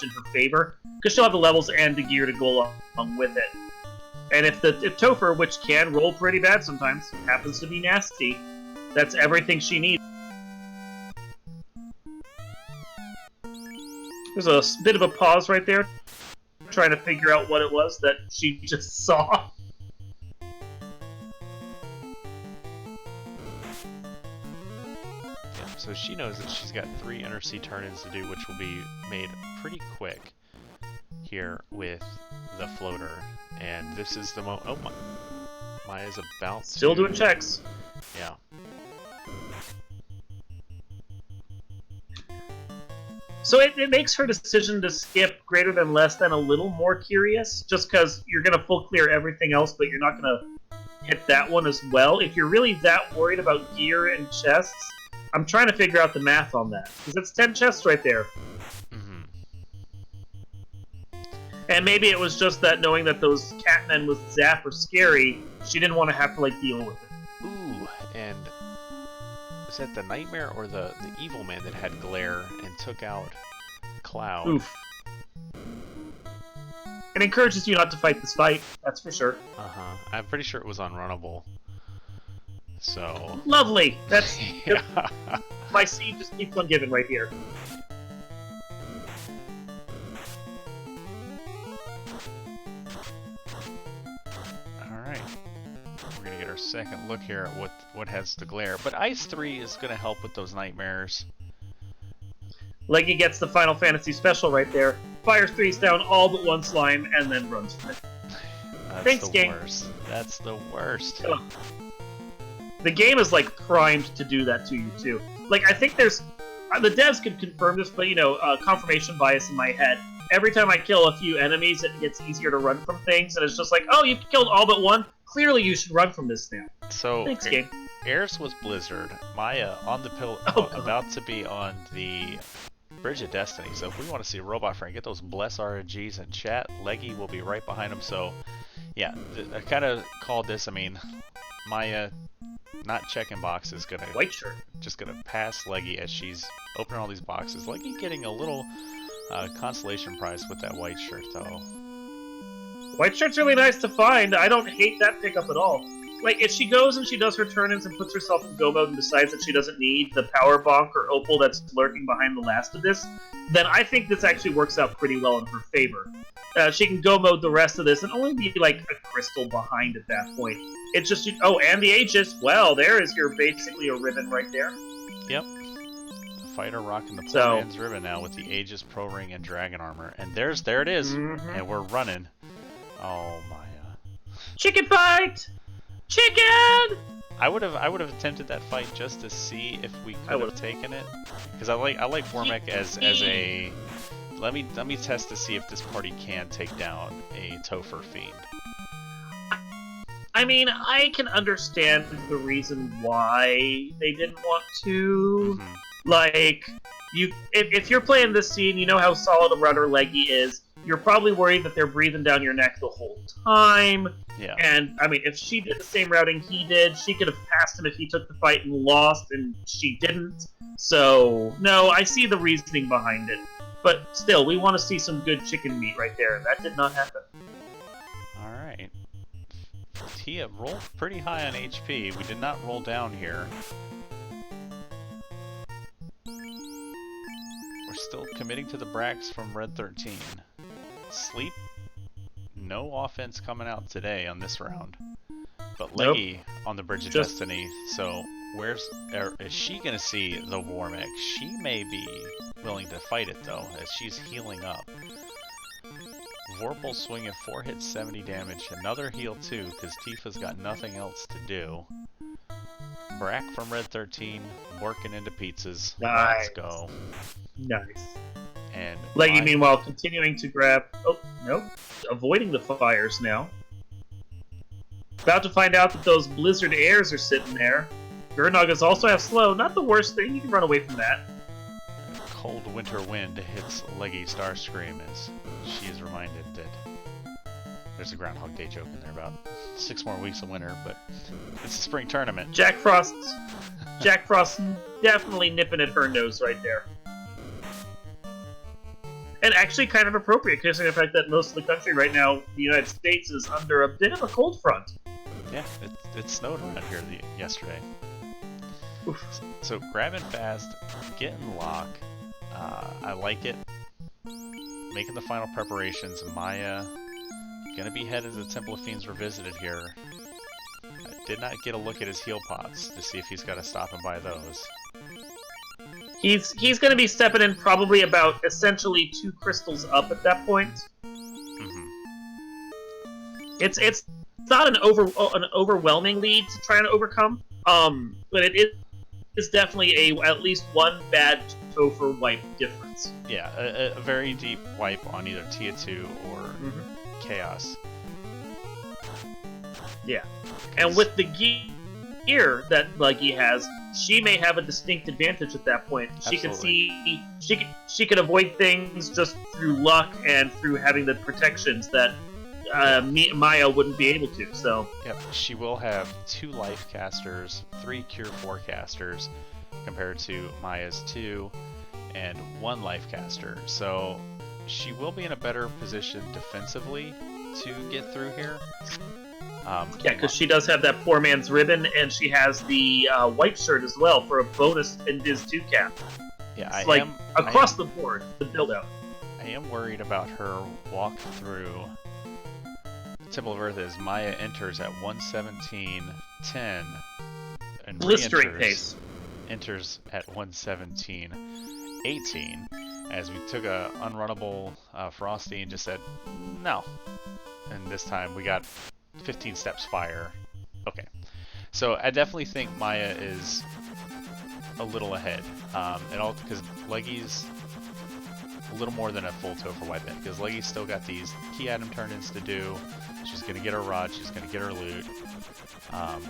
in her favor, because she'll have the levels and the gear to go along with it. And if Topher, which can roll pretty bad sometimes, happens to be nasty, that's everything she needs. There's a bit of a pause right there, trying to figure out what it was that she just saw. So she knows that she's got 3 Inner Sea turn-ins to do, which will be made pretty quick here with the floater. And this is the oh my, Maya's about Still doing checks. Yeah. So it makes her decision to skip greater than less than a little more curious, just because you're going to full clear everything else, but you're not going to hit that one as well. If you're really that worried about gear and chests, I'm trying to figure out the math on that, because it's 10 chests right there. And maybe it was just that knowing that those catmen with Zap are scary, she didn't want to have to, like, deal with it. Ooh, and is that the Nightmare or the Evil Man that had Glare and took out Cloud? Oof. It encourages you not to fight this fight, that's for sure. I'm pretty sure it was unrunnable. So... Lovely! That's... yeah. My seed just keeps on giving right here. Alright. We're gonna get our second look here at what has the glare. But Ice 3 is gonna help with those nightmares. Leggy gets the Final Fantasy special right there. Fires 3's down all but 1 slime, and then runs from it. That's Thanks, the game. worst. That's the worst. Ugh. The game is, like, primed to do that to you, too. Like, I think there's... the devs could confirm this, but, you know, confirmation bias in my head. Every time I kill a few enemies, it gets easier to run from things, and it's just like, oh, you killed all but 1? Clearly you should run from this now. So, thanks, game. Airs was Blizzard. Maya on the pill, about to be on the Bridge of Destiny. So if we want to see Robot Frank get those bless RNGs in chat, Leggy will be right behind him. So, yeah, I kind of called this, I mean, Maya... not checking boxes, White shirt. Just gonna pass Leggy as she's opening all these boxes. Leggy getting a little consolation prize with that white shirt, though. White shirt's really nice to find. I don't hate that pickup at all. like, if she goes and she does her turn-ins and puts herself in go mode and decides that she doesn't need the power bonk or opal that's lurking behind the last of this, then I think this actually works out pretty well in her favor. She can go mode the rest of this and only be like a crystal behind at that point. It's just, oh, and the Aegis. Well, there is your basically a ribbon right there. Yep. Fighter rocking the poor man's ribbon now with the Aegis Pro Ring and Dragon Armor, and there it is, and we're running. Oh my! Chicken fight! Chicken! I would have attempted that fight just to see if we could have taken it, because I like Wormek as a. Let me test to see if this party can take down a Topher Fiend. I mean, I can understand the reason why they didn't want to. Like, if you're playing this scene, you know how solid a runner Leggy is. You're probably worried that they're breathing down your neck the whole time. Yeah. And, I mean, if she did the same routing he did, she could have passed him if he took the fight and lost, and she didn't. So, no, I see the reasoning behind it. But still, we want to see some good chicken meat right there, and that did not happen. Alright. Tia rolled pretty high on HP. We did not roll down here. We're still committing to the Brax from Red 13. Sleep, no offense coming out today on this round. But Leggy on the Bridge of Destiny, so is she going to see the Wormek? She may be willing to fight it though, as she's healing up. Vorpal swinging 4 hits, 70 damage, another heal too, because Tifa's got nothing else to do. Brack from Red 13, working into pizzas. Nice. Let's go. Nice. And Leggy, meanwhile, continuing to grab... Oh, nope. Avoiding the fires now. About to find out that those Blizzard Airs are sitting there. Gurnagas also have slow. Not the worst thing. You can run away from that. Cold winter wind hits Leggystarscream as she is reminded that there's a Groundhog Day joke in there about 6 more weeks of winter, but it's a spring tournament. Jack Frost definitely nipping at her nose right there. And actually kind of appropriate, considering the fact that most of the country right now, the United States, is under a bit of a cold front. Yeah, it snowed around here yesterday. Oof. So grabbing fast, getting lock. I like it. Making the final preparations. Maya gonna be headed to the Temple of Fiends Revisited here. I did not get a look at his heal pots to see if he's got to stop and buy those. He's going to be stepping in probably about essentially 2 crystals up at that point. It's not an overwhelming lead to try and overcome, but it is definitely at least 1 bad Topher wipe difference. Yeah, a very deep wipe on either Tia 2 or Chaos. Yeah, and with the gear that Leggy has, she may have a distinct advantage at that point. She can see, she can avoid things just through luck and through having the protections that Maya wouldn't be able to. So yep, she will have 2 life casters, 3 cure 4 casters, compared to Maya's 2 and 1 life caster. So she will be in a better position defensively to get through here. Yeah, because she does have that poor man's ribbon, and she has the white shirt as well for a bonus in Diz 2 cap. Yeah, it's across the board, the build-out. I am worried about her walk through Temple of Earth as Maya enters at 117.10 and blistering pace. Enters at 117.18 as we took a unrunnable Frosty and just said no. And this time we got 15 steps fire. Okay, so I definitely think Maya is a little ahead, and all because Leggy's a little more than a full Topher wipe in, because Leggy's still got these key item turn-ins to do. She's gonna get her rod, she's gonna get her loot.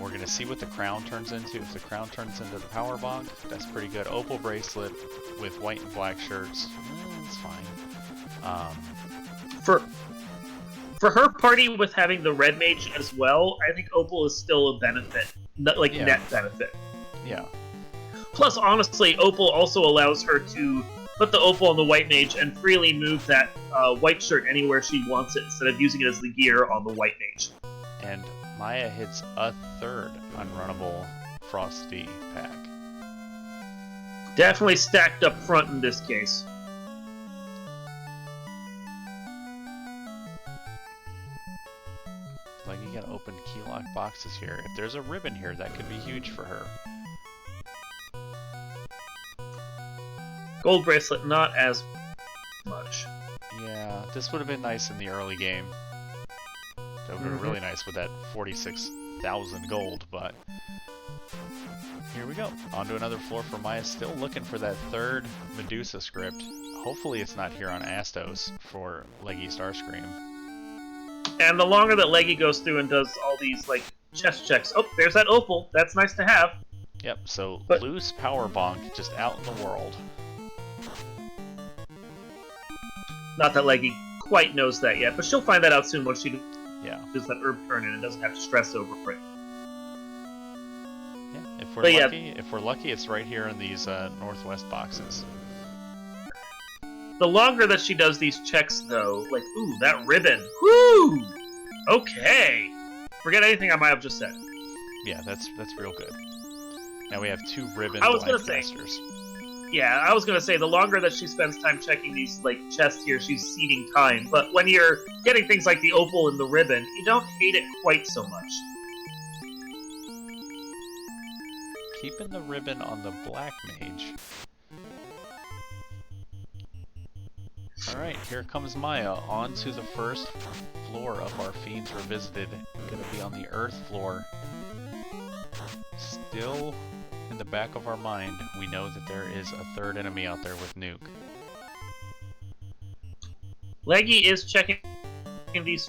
We're gonna see what the crown turns into. If the crown turns into the power bonk, that's pretty good. Opal bracelet with white and black shirts, it's fine. For her party with having the red mage as well, I think Opal is still a benefit, net benefit. Yeah. Plus, honestly, Opal also allows her to put the Opal on the white mage and freely move that white shirt anywhere she wants it, instead of using it as the gear on the white mage. And Maya hits a third unrunnable Frosty pack. Definitely stacked up front in this case. Like, you gotta open key lock boxes here. If there's a ribbon here, that could be huge for her. Gold bracelet, not as much. Yeah, this would have been nice in the early game. That would have been really nice with that 46,000 gold, but here we go. On to another floor for Maya. Still looking for that third Medusa script. Hopefully it's not here on Astos for Leggystarscream. And the longer that Leggy goes through and does all these, like, chest checks... Oh, there's that opal. That's nice to have. Yep, so But loose power bonk just out in the world. not that Leggy quite knows that yet, but she'll find that out soon once she does that herb turn in and doesn't have to stress over it. Yeah, if we're lucky, it's right here in these northwest boxes. The longer that she does these checks, though, like, ooh, that ribbon. Woo! Okay. Forget anything I might have just said. Yeah, that's real good. Now we have 2 ribbon I was gonna life say, casters. yeah, I was gonna say, the longer that she spends time checking these, like, chests here, she's ceding time. But when you're getting things like the opal and the ribbon, you don't hate it quite so much. Keeping the ribbon on the black mage. Alright, here comes Maya onto the first floor of our Fiends Revisited. Gonna be on the Earth floor. Still in the back of our mind, we know that there is a third enemy out there with Nuke. Leggy is checking these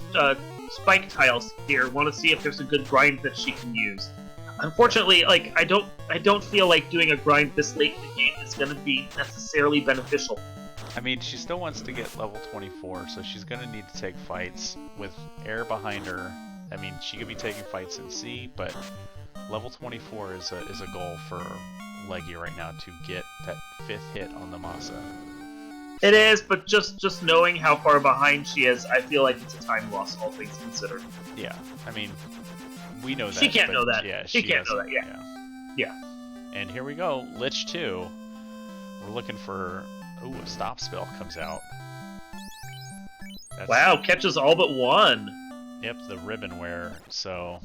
spike tiles here. Want to see if there's a good grind that she can use. Unfortunately, like, I don't feel like doing a grind this late in the game is going to be necessarily beneficial. I mean, she still wants to get level 24, so she's going to need to take fights with air behind her. I mean, she could be taking fights in sea, but level 24 is a goal for Leggy right now to get that 5th hit on the Masa. It is, but just knowing how far behind she is, I feel like it's a time loss, all things considered. Yeah, I mean, we know that. She can't know that. Yeah, she can't know that, yeah. And here we go, Lich 2. We're looking for... Ooh, a stop spell comes out. Wow, catches all but one. Yep, the ribbon wear. So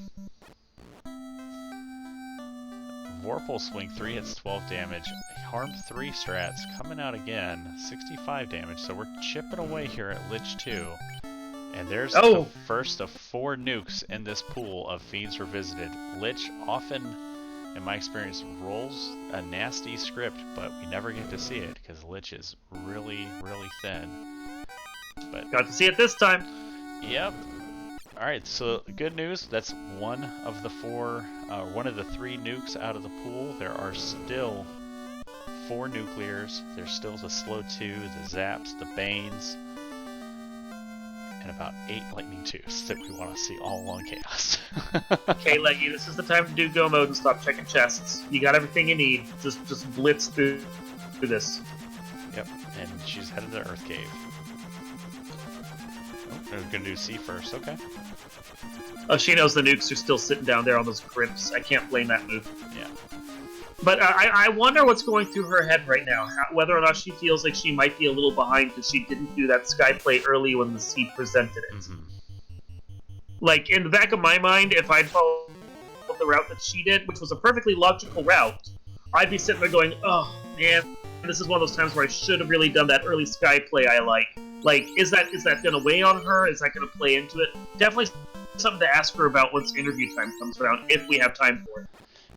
Vorpal Swing 3 hits 12 damage. Harm 3 strats coming out again, 65 damage. So we're chipping away here at Lich 2. And there's the first of 4 nukes in this pool of Fiends Revisited. Lich often, in my experience, rolls a nasty script, but we never get to see it because Lich is really, really thin. But got to see it this time. Yep. Alright, so good news. That's one of the 3 nukes out of the pool. There are still 4 nuclears. There's still the Slow 2, the Zaps, the Banes, and about 8 Lightning 2s that we want to see all along Chaos. Okay, Leggy, this is the time to do go mode and stop checking chests. You got everything you need. Just blitz through this. Yep, and she's headed to Earth Cave. Oh, we're gonna do C first, okay. Oh, she knows the nukes are still sitting down there on those crypts. I can't blame that move. Yeah. But I wonder what's going through her head right now. Whether or not she feels like she might be a little behind because she didn't do that sky play early when the seed presented it. Mm-hmm. Like, in the back of my mind, if I'd followed the route that she did, which was a perfectly logical route, I'd be sitting there going, oh, man, this is one of those times where I should have really done that early sky play I like. Like, is that going to weigh on her? Is that going to play into it? Definitely something to ask her about once interview time comes around, if we have time for it.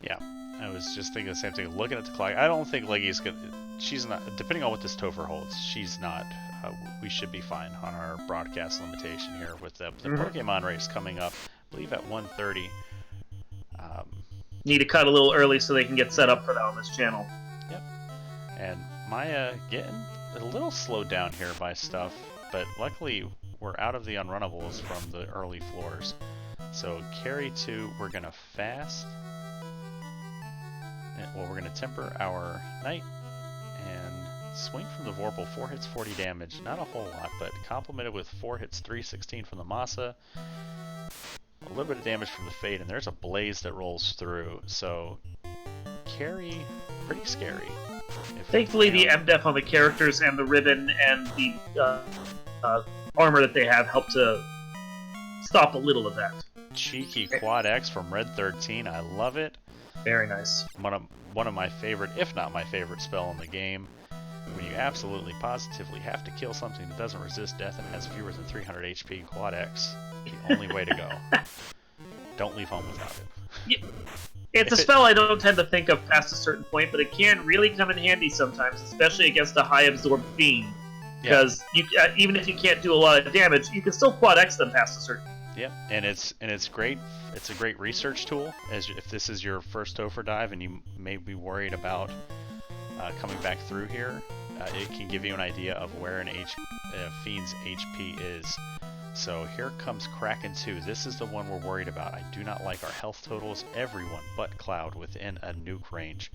Yeah. I was just thinking the same thing. Looking at the clock, I don't think Leggy's gonna. She's not. Depending on what this Topher holds, she's not. We should be fine on our broadcast limitation here with the Pokemon race coming up. I believe at 1:30. Need to cut a little early so they can get set up for that on this channel. Yep. And Maya getting a little slowed down here by stuff, but luckily we're out of the unrunnables from the early floors. So carry 2. We're gonna fast. Well, we're going to temper our Knight and swing from the Vorpal. 4 hits, 40 damage. Not a whole lot, but complemented with 4 hits, 316 from the Masa. A little bit of damage from the Fade, and there's a Blaze that rolls through. So, pretty scary. Thankfully, the MDef on the characters and the ribbon and the armor that they have help to stop a little of that. Cheeky Quad X from Red 13. I love it. Very nice. One of my favorite, if not my favorite spell in the game. When you absolutely positively have to kill something that doesn't resist death and has fewer than 300 HP, Quad X, the only way to go. Don't leave home without it. Yeah. It's a spell I don't tend to think of past a certain point, but it can really come in handy sometimes, especially against a high absorb fiend. Because even if you can't do a lot of damage, you can still Quad X them past a certain. Yep, and it's great. It's a great research tool. As if this is your first Topher dive and you may be worried about coming back through here, it can give you an idea of where a fiend's HP is. So here comes Kraken 2. This is the one we're worried about. I do not like our health totals. Everyone but Cloud within a nuke range.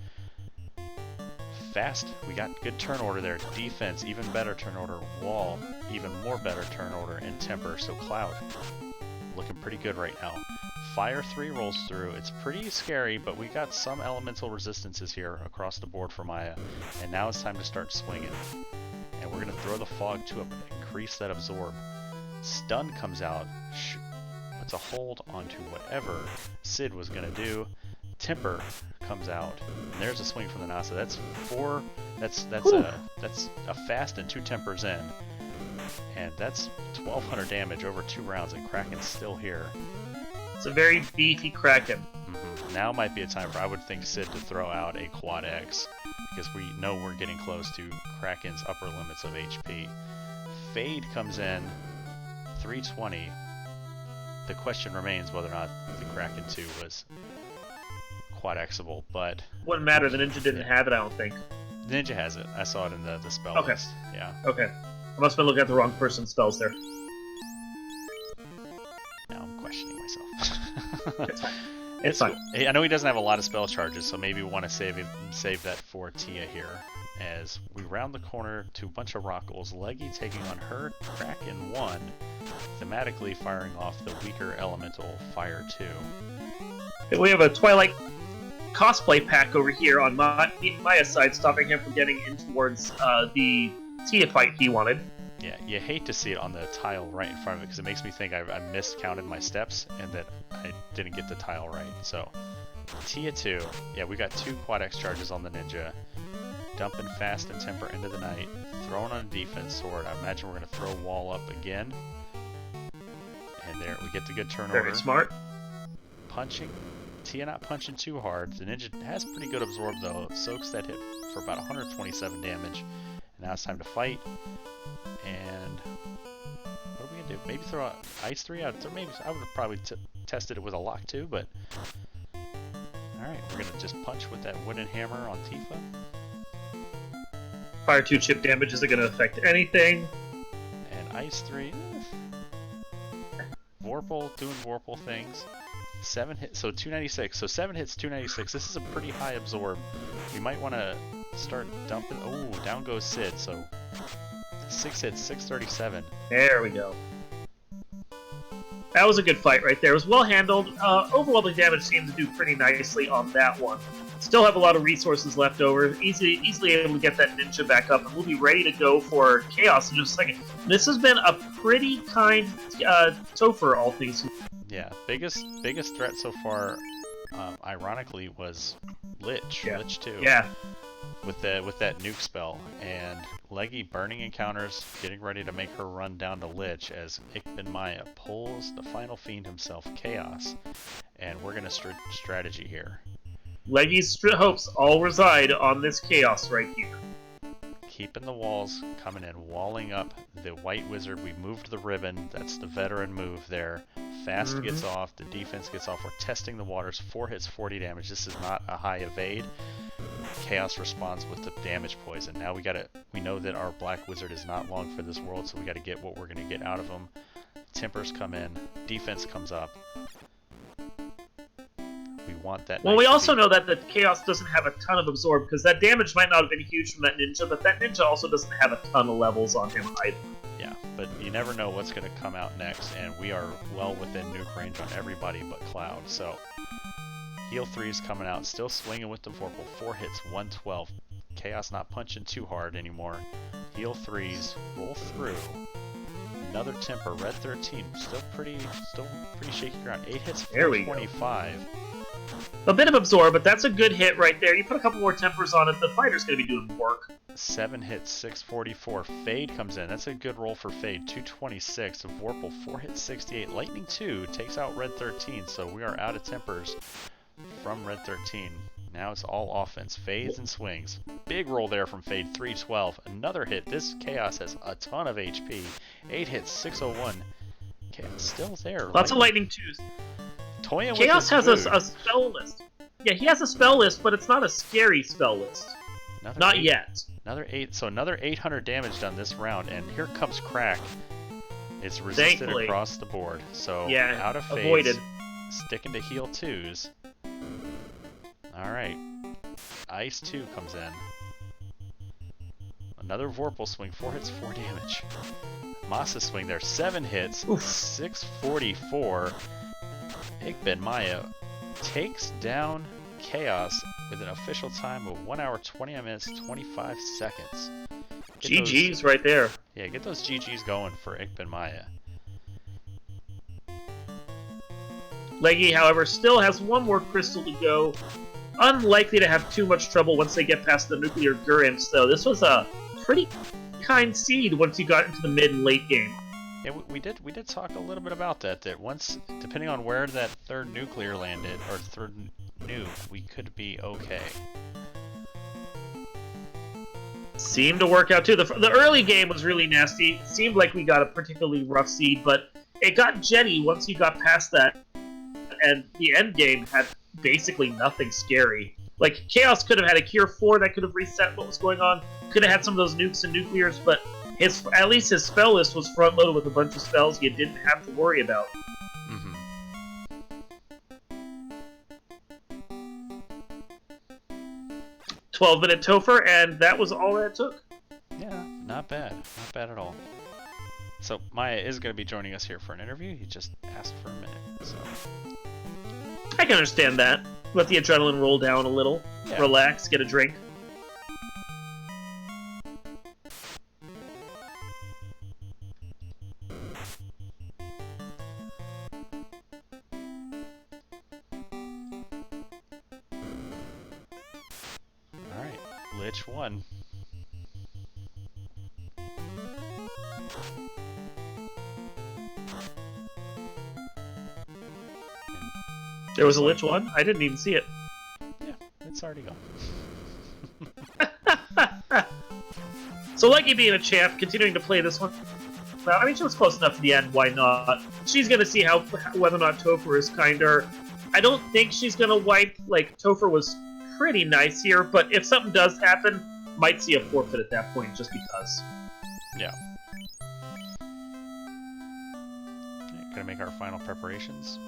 Fast, we got good turn order there. Defense, even better turn order. Wall, even more better turn order. And Temper, so Cloud, looking pretty good right now. Fire 3 rolls through. It's pretty scary, but we got some elemental resistances here across the board for Maya. And now it's time to start swinging. And we're going to throw the Fog 2 up and increase that absorb. Stun comes out, puts a hold onto whatever Sid was going to do. Temper comes out, and there's a swing from the Nasa. That's 4. That's a fast and 2 tempers in, and that's 1,200 damage over 2 rounds. And Kraken's still here. It's a very beefy Kraken. Now might be a time for, I would think, Sid to throw out a Quad X, because we know we're getting close to Kraken's upper limits of HP. Fade comes in, 320. The question remains whether or not the Kraken 2 was Quad Xable, but wouldn't matter. The ninja didn't have it, I don't think. Ninja has it. I saw it in the spell list. Yeah. Okay. I must have been looking at the wrong person's spells there. Now I'm questioning myself. It's fine. It's fine. I know he doesn't have a lot of spell charges, so maybe we want to save that for Tia here. As we round the corner to a bunch of Rockles, Leggy taking on her Kraken 1, thematically firing off the weaker elemental Fire 2. We have a Twilight cosplay pack over here on Maya's side, stopping him from getting in towards the Tia fight he wanted. Yeah, you hate to see it on the tile right in front of it, because it makes me think I miscounted my steps and that I didn't get the tile right. So, Tia 2, yeah, we got 2 Quad X charges on the ninja. Dumping Fast and Temper into the night. Throwing on a defense sword. I imagine we're going to throw Wall up again. And there, we get the good turn order. Very smart. Punching. Tia not punching too hard. The ninja has pretty good absorb though. Soaks that hit for about 127 damage. And now it's time to fight. And what are we going to do? Maybe throw out Ice 3 out. Maybe I would have probably tested it with a lock too, but alright, we're going to just punch with that wooden hammer on Tifa. Fire 2 chip damage isn't going to affect anything. And Ice 3. Vorpal doing Vorpal things. 7 hits, so 296. So 7 hits, 296. This is a pretty high absorb. We might want to start dumping. Oh, down goes Sid. So 6 hits, 637. There we go. That was a good fight right there. It was well handled. Overwhelming damage seemed to do pretty nicely on that one. Still have a lot of resources left over. Easily able to get that ninja back up, and we'll be ready to go for Chaos in just a second. This has been a pretty kind Topher, all things. Yeah, biggest threat so far, ironically, was Lich. Yeah. Lich 2. Yeah. With that nuke spell, and Leggy burning encounters, getting ready to make her run down to Lich as Ichbinmiah pulls the final fiend himself, Chaos, and we're gonna strategy here. Leggy's hopes all reside on this Chaos right here. Keeping the walls coming in, walling up the White Wizard. We moved the ribbon. That's the veteran move there. Fast gets off. The defense gets off. We're testing the waters. 4 hits, 40 damage. This is not a high evade. Chaos responds with the damage poison. Now we know that our Black Wizard is not long for this world, so we got to get what we're going to get out of him. Tempers come in. Defense comes up. We want that. Well, we also know that the Chaos doesn't have a ton of absorb, because that damage might not have been huge from that ninja, but that ninja also doesn't have a ton of levels on him either. Yeah, but you never know what's going to come out next, and we are well within nuke range on everybody but Cloud. So, heal 3 is coming out, still swinging with the Vorpal. 4 hits, 112. Chaos not punching too hard anymore. Heal 3s, roll through. Another temper, red 13, still pretty shaky ground. 8 hits, 425. A bit of absorb, but that's a good hit right there. You put a couple more tempers on it, the fighter's going to be doing work. 7 hits, 644. Fade comes in. That's a good roll for Fade. 226. Vorpal, 4 hits, 68. Lightning 2 takes out red 13, so we are out of tempers from red 13. Now it's all offense. Fades and swings. Big roll there from Fade. 312. Another hit. This Chaos has a ton of HP. 8 hits, 601. Chaos still there. Lots of Lightning 2s. Toying Chaos has a spell list. Yeah, he has a spell list, but it's not a scary spell list. Not yet. Another 8. So another 800 damage done this round, and here comes Crack. It's resisted Thankfully. Across the board. So yeah, out of phase. avoided. Sticking to heal 2s. Alright. Ice 2 comes in. Another Vorpal swing. 4 hits, 4 damage. Masa swing there. 7 hits. Oof. 644. Ichbinmiah takes down Chaos with an official time of 1 hour, 29 minutes, 25 seconds. GG's right there. Yeah, get those GG's going for Ichbinmiah. Leggy, however, still has one more crystal to go. Unlikely to have too much trouble once they get past the nuclear Gurants, though. This was a pretty kind seed once you got into the mid and late game. Yeah, we did talk a little bit about that. That once, depending on where that third nuclear landed or third nuke, we could be okay. Seemed to work out too. The early game was really nasty. It seemed like we got a particularly rough seed, but it got Jenny once you got past that, and the end game had basically nothing scary. Like, Chaos could have had a Cure 4 that could have reset what was going on, could have had some of those nukes and nuclears, but at least his spell list was front-loaded with a bunch of spells you didn't have to worry about. Mm-hmm. 12-minute Topher, and that was all that it took. Yeah, not bad. Not bad at all. So, Maya is going to be joining us here for an interview. He just asked for a minute, so... I can understand that. Let the adrenaline roll down a little. Yeah. Relax, get a drink. Alright, Lich 1. There was a Lich 1? I didn't even see it. Yeah, it's already gone. So Leggy being a champ, continuing to play this one. Well, I mean, she was close enough to the end, why not? She's going to see whether or not Topher is kinder. I don't think she's going to wipe. Like, Topher was pretty nice here, but if something does happen, might see a forfeit at that point just because. Yeah. Gonna make our final preparations.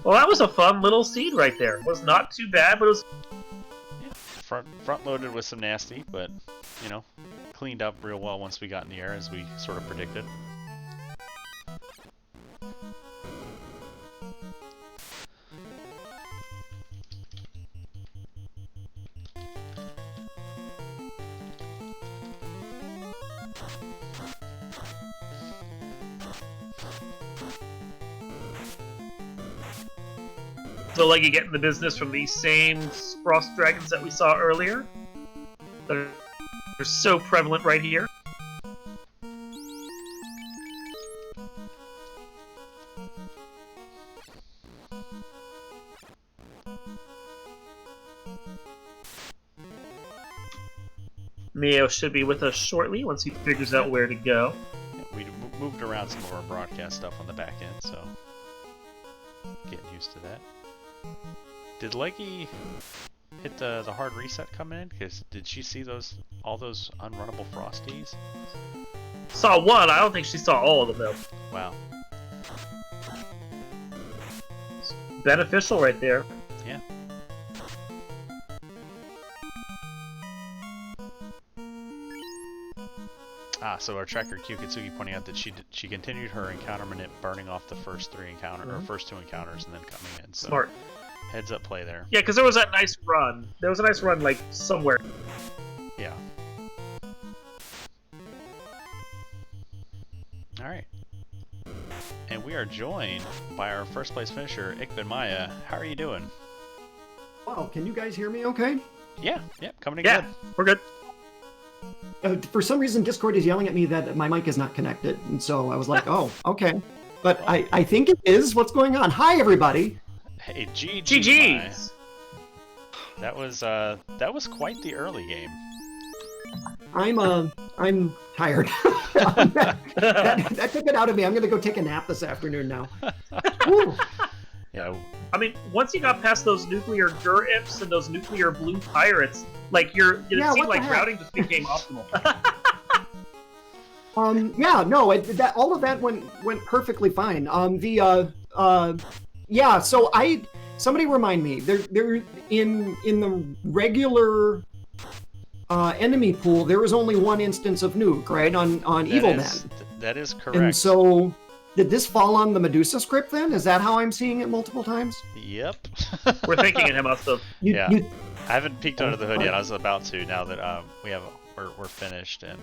Well, that was a fun little seed right there. It was not too bad, but it was... Yeah, front-loaded with some nasty, but, you know, cleaned up real well once we got in the air, as we sort of predicted. So Leggy getting the business from these same frost dragons that we saw earlier. They're so prevalent right here. Mio should be with us shortly once he figures out where to go. We move moved around some of our broadcast stuff on the back end, so getting used to that. Did Leggy hit the hard reset coming in? Because did she see all those unrunnable frosties? Saw one. I don't think she saw all of them. Wow. It's beneficial right there. Yeah. So our tracker Kyukitsugi pointing out that she continued her encounter minute, burning off the first two encounters, and then coming in. So Smart. Heads up play there. Yeah, because there was that nice run. There was a nice run, like, somewhere. Yeah. Alright. And we are joined by our first place finisher, Ichbinmiah. How are you doing? Wow, can you guys hear me okay? Yeah, coming in Yeah, good. we're good. For some reason, Discord is yelling at me that my mic is not connected, and so I was like, oh, okay. But I think it is. What's going on? Hi, everybody. Hey, GG's. That was quite the early game. I'm tired. that took it out of me. I'm gonna go take a nap this afternoon now. Woo. Yeah. I mean, once you got past those nuclear Gur-Ips and those nuclear blue pirates, like it seemed like routing just became optimal. Yeah, no, all of that went perfectly fine. Yeah, so somebody remind me, there in the regular enemy pool, there was only one instance of nuke, right? On Evil Man. That is correct. And so, did this fall on the Medusa script then? Is that how I'm seeing it multiple times? Yep. We're thinking it must have. Yeah. I haven't peeked under the hood yet. I was about to now that we're finished and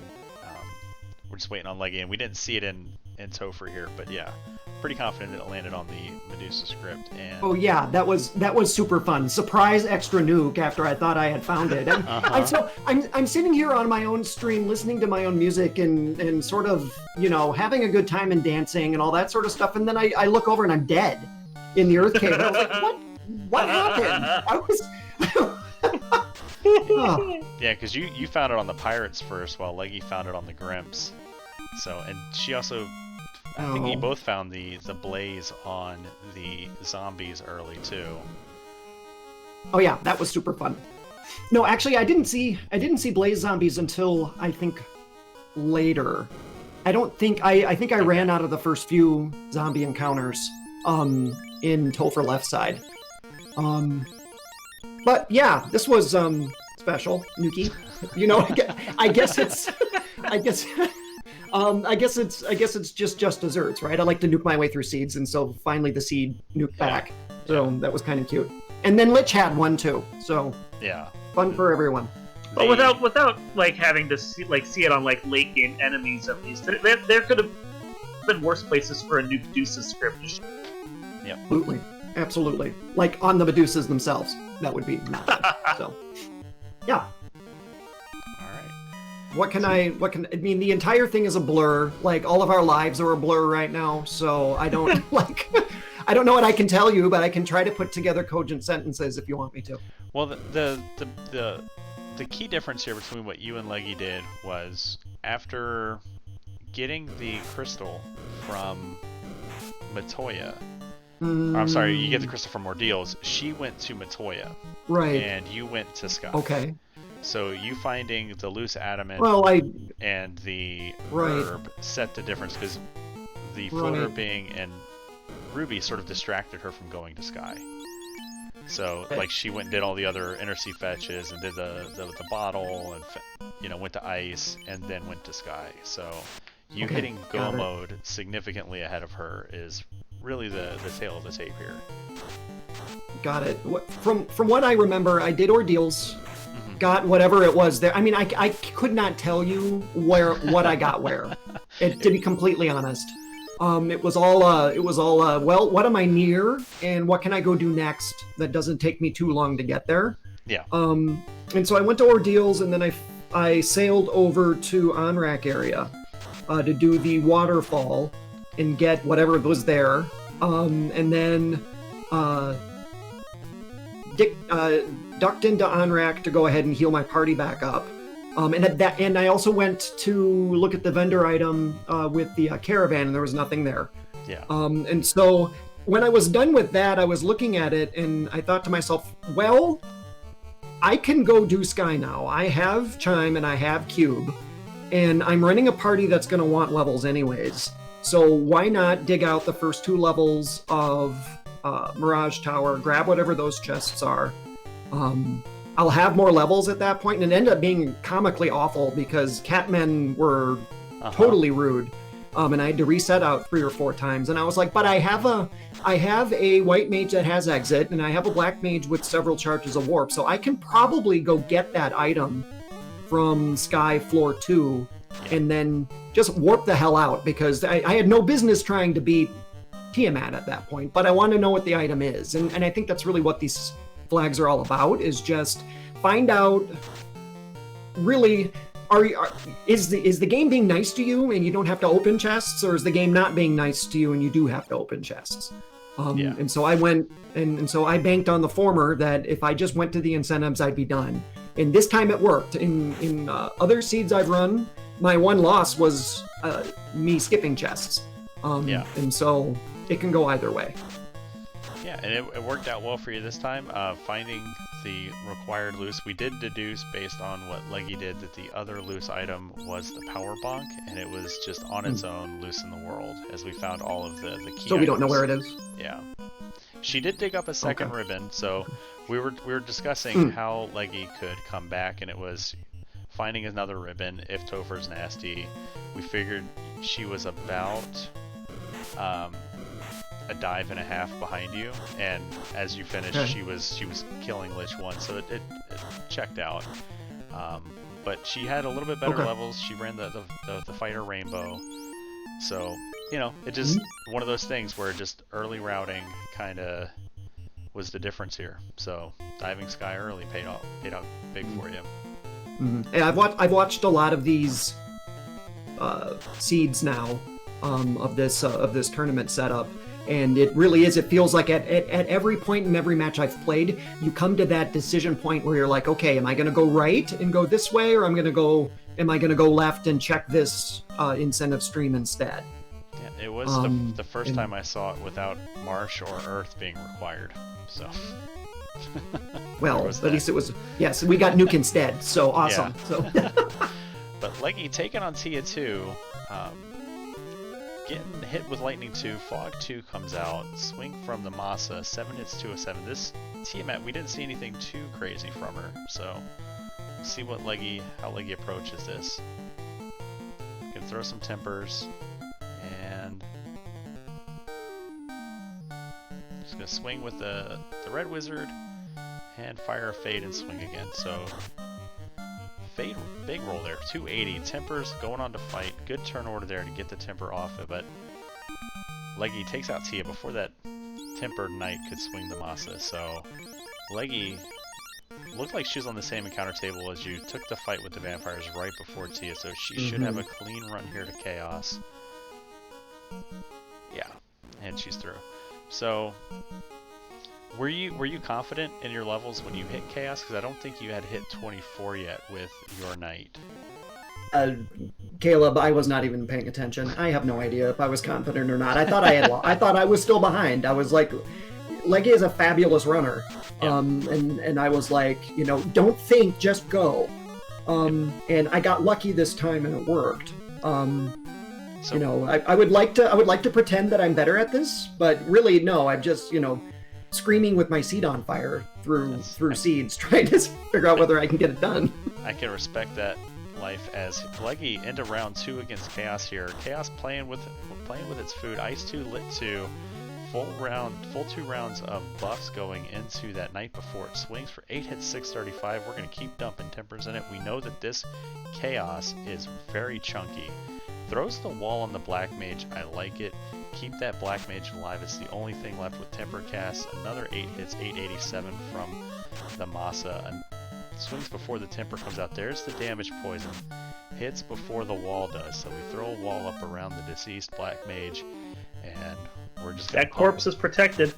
we're just waiting on Leggy, and we didn't see it in Topher here, but yeah, pretty confident it landed on the Medusa script. And oh yeah, that was super fun. Surprise extra nuke after I thought I had found it. And I'm sitting here on my own stream listening to my own music and sort of, having a good time and dancing and all that sort of stuff, and then I look over and I'm dead in the earth cave. I was like, what happened? I was oh. Yeah, because you found it on the pirates first, while Leggy found it on the Grimps. So, and she also, I think you both found the blaze on the zombies early too. Oh yeah, that was super fun. No, actually, I didn't see blaze zombies until I think later. I think I ran out of the first few zombie encounters in Topher left side. But yeah, this was special, Nuki. I guess it's just desserts, right? I like to nuke my way through seeds, and so finally the seed nuked back. So that was kind of cute. And then Lich had one too. So yeah, fun for everyone. But without like having to see it on like late game enemies at least, there could have been worse places for a Medusa script. Yeah, absolutely. Like on the Medusas themselves, that would be not good. So yeah. I mean, the entire thing is a blur. Like, all of our lives are a blur right now, so I don't, I don't know what I can tell you, but I can try to put together cogent sentences if you want me to. Well, the key difference here between what you and Leggy did was, after getting the crystal from Matoya, I'm sorry, you get the crystal from Ordeals, she went to Matoya. Right. And you went to Sky. Okay. So you finding the loose adamant and the herb set the difference, because the floater being and Ruby sort of distracted her from going to Sky. So like she went and did all the other inner sea fetches and did the bottle and went to ice and then went to Sky. So you hitting go mode significantly ahead of her is really the tail of the tape here. Got it. From what I remember, I did Ordeals. Got whatever it was there. I mean, I could not tell you what I got where. To be completely honest, it was all well, what am I near, and what can I go do next that doesn't take me too long to get there. Yeah. And so I went to Ordeals, and then I sailed over to Onrak area to do the waterfall and get whatever was there, and then ducked into Onrak to go ahead and heal my party back up, And I also went to look at the vendor item with the caravan, and there was nothing there. Yeah. And so when I was done with that, I was looking at it, and I thought to myself, well, I can go do Sky now. I have Chime and I have Cube, and I'm running a party that's going to want levels anyways. So why not dig out the first 2 levels of Mirage Tower, grab whatever those chests are. I'll have more levels at that point, and it ended up being comically awful because Catmen were totally rude. And I had to reset out 3 or 4 times, and I was like, but I have a white mage that has exit, and I have a black mage with several charges of warp, so I can probably go get that item from Sky Floor 2 and then just warp the hell out, because I had no business trying to beat Tiamat at that point, but I want to know what the item is, and I think that's really what these flags are all about, is just find out really is the game being nice to you and you don't have to open chests, or is the game not being nice to you and you do have to open chests? And so I went and so I banked on the former, that if I just went to the incentives, I'd be done. And this time it worked. In other seeds I've run, my one loss was me skipping chests. And so it can go either way. Yeah, and it worked out well for you this time. Finding the required loose, we did deduce based on what Leggy did that the other loose item was the power bonk, and it was just on its own loose in the world, as we found all of the key So we items. don't know where it is? Yeah. She did dig up a second ribbon, so we were discussing how Leggy could come back, and it was finding another ribbon if Topher's nasty. We figured she was about a dive and a half behind you, and as you finished, she was killing Lich 1, so it checked out. But she had a little bit better levels. She ran the fighter rainbow, so it just one of those things where just early routing kind of was the difference here. So diving Sky early paid out big for you. And I've watched a lot of these seeds now of this tournament setup. And it really is, it feels like at every point in every match I've played, you come to that decision point where you're like, okay, am I going to go right and go this way, or am I going to go left and check this incentive stream instead? Yeah, it was the first time I saw it without Marsh or Earth being required, so... Well, at least it was... Yes, we got Nuke instead, so awesome. Yeah. So. But Leggy taking on Tia 2... getting hit with Lightning 2, Fog 2 comes out, swing from the Masa, 7 hits, 2 of 7. This Tiamat, we didn't see anything too crazy from her, so we'll see how Leggy approaches this. Can throw some tempers, and just gonna swing with the Red Wizard, and fire a Fade and swing again. So Fade, big roll there, 280. Tempers going on to fight. Good turn order there to get the temper off it, but Leggy takes out Tia before that tempered knight could swing the Masa. So Leggy looked like she was on the same encounter table as you. Took the fight with the vampires right before Tia, so she should have a clean run here to Chaos. Yeah, and she's through. So were you confident in your levels when you hit Chaos? Because I don't think you had hit 24 yet with your knight. Caleb, I was not even paying attention. I have no idea if I was confident or not. I thought I thought I was still behind. I was like, Leggy is a fabulous runner, and I was like, don't think, just go. And I got lucky this time, and it worked. I would like to pretend that I'm better at this, but really, no. I'm just screaming with my seed on fire through seeds, trying to figure out whether I can get it done. I can respect that life as Leggy into round 2 against Chaos here. Chaos playing with its food. Ice 2, Lit 2, full 2 rounds of buffs going into that night before it swings for 8 hits, 635. We're going to keep dumping tempers in it. We know that this Chaos is very chunky. Throws the wall on the Black Mage. I like it. Keep that Black Mage alive. It's the only thing left with temper cast. Another 8 hits, 887 from the Masa. And swings before the temper comes out. There's the damage poison. Hits before the wall does. So we throw a wall up around the deceased Black Mage, and we're just gonna that corpse is protected.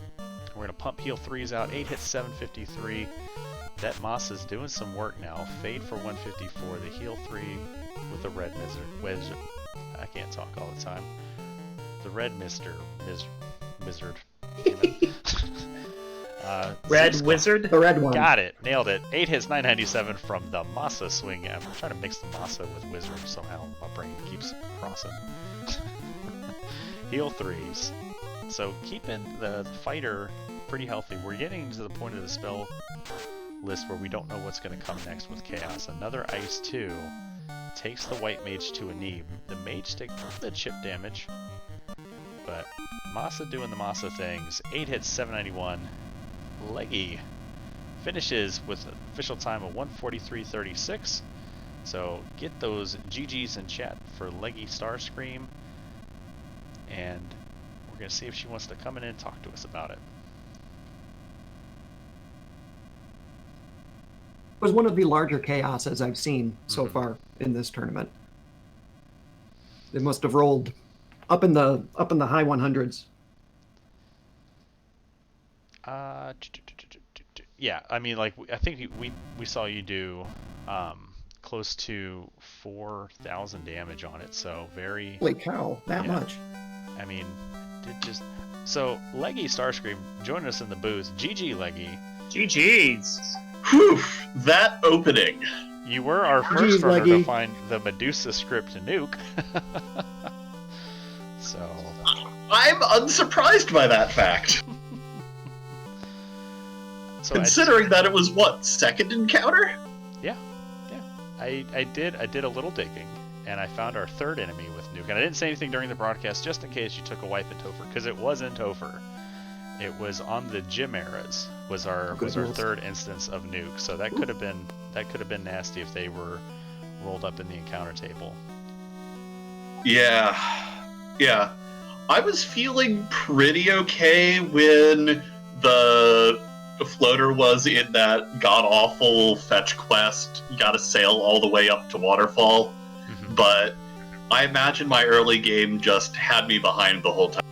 We're gonna pump heal 3s out. 8 hits, 753. That Masa's doing some work now. Fade for 154. The heal 3 with the red wizard. I can't talk all the time. The red wizard. Red wizard? The red one. Got it. Nailed it. 8 hits, 997 from the Masa swing. I'm trying to mix the Masa with wizard somehow. My brain keeps crossing. Heal 3s. So keeping the fighter pretty healthy. We're getting to the point of the spell list where we don't know what's going to come next with Chaos. Another Ice 2 takes the white mage to a knee. The mage takes the chip damage, but Masa doing the Masa things. 8 hits, 791. Leggy finishes with an official time of 143.36. So get those GGs in chat for Leggystarscream, and we're going to see if she wants to come in and talk to us about it. It was one of the larger chaoses I've seen so far in this tournament. They must have rolled up in the high 100s. Yeah, I mean, like, I think we saw you do close to 4,000 damage on it, so very... Holy cow, that much. I mean, so Leggystarscream joining us in the booth. GG, Leggy. GG's. Whew, that opening. You were our first runner to find the Medusa script nuke. So... I'm unsurprised by that fact. So considering that it was, what, second encounter? Yeah. I did a little digging, and I found our third enemy with nuke. And I didn't say anything during the broadcast, just in case you took a wipe at Topher, because it was in Topher. It was on the Chimeras was our third instance of nuke. So that could have been nasty if they were rolled up in the encounter table. Yeah. I was feeling pretty okay when the floater was in that god-awful fetch quest. You gotta sail all the way up to Waterfall. But I imagine my early game just had me behind the whole time.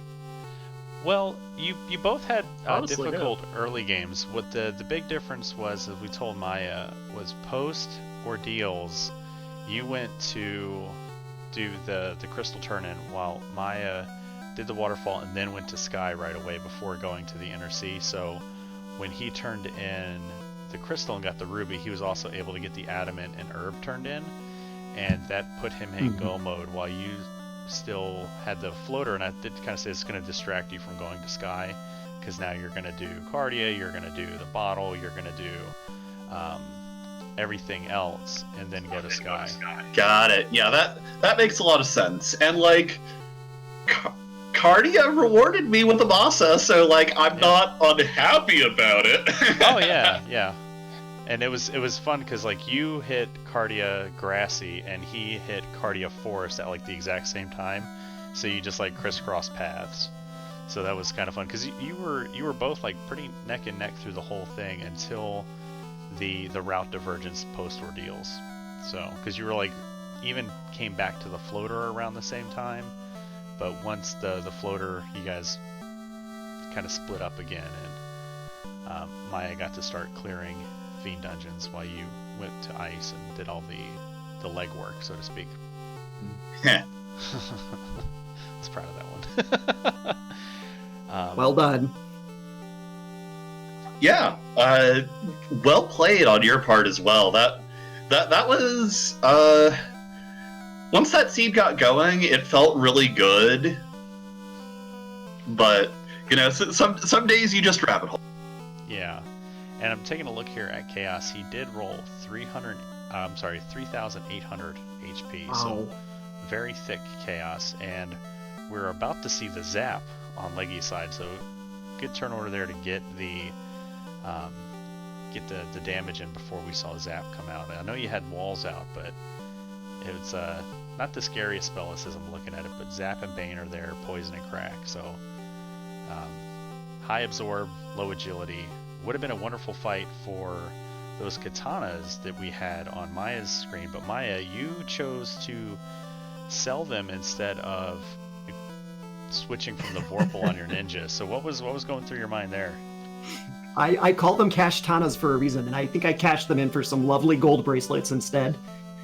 Well, you both had difficult early games. What the big difference was, as we told Maya, was post ordeals, you went to do the crystal turn-in while Maya did the waterfall and then went to Sky right away before going to the inner sea. So when he turned in the crystal and got the ruby, he was also able to get the adamant and herb turned in, and that put him in go mode while you still had the floater. And I did kind of say it's going to distract you from going to Sky, because now you're going to do Cardia, you're going to do the bottle, you're going to do everything else, and then go to Sky. Got it. Yeah, that makes a lot of sense. And like, Cardia rewarded me with the Masa, so like I'm not unhappy about it. Oh yeah. And it was fun because like you hit Cardia Grassy and he hit Cardia Forest at like the exact same time, so you just like crisscross paths. So that was kind of fun because you were both like pretty neck and neck through the whole thing until the route divergence post ordeals. So because you were like even came back to the floater around the same time, but once the floater, you guys kind of split up again, and Maya got to start clearing Fiend dungeons while you went to Ice and did all the legwork, so to speak. I was proud of that one. Well done. Yeah, well played on your part as well. That was once that seed got going, it felt really good. But you know, some days you just rabbit hole. Yeah. And I'm taking a look here at Chaos. He did roll 3,800 HP. Wow. So very thick Chaos. And we're about to see the zap on Leggy's side. So good turn order there to get the damage in before we saw zap come out. I know you had walls out, but it's not the scariest spell list as I'm looking at it. But zap and bane are there, poison and crack. So high absorb, low agility. Would have been a wonderful fight for those katanas that we had on Maya's screen, but Maya, you chose to sell them instead of switching from the Vorpal on your ninja. So what was going through your mind there? I call them cash tanas for a reason, and I think I cashed them in for some lovely gold bracelets instead.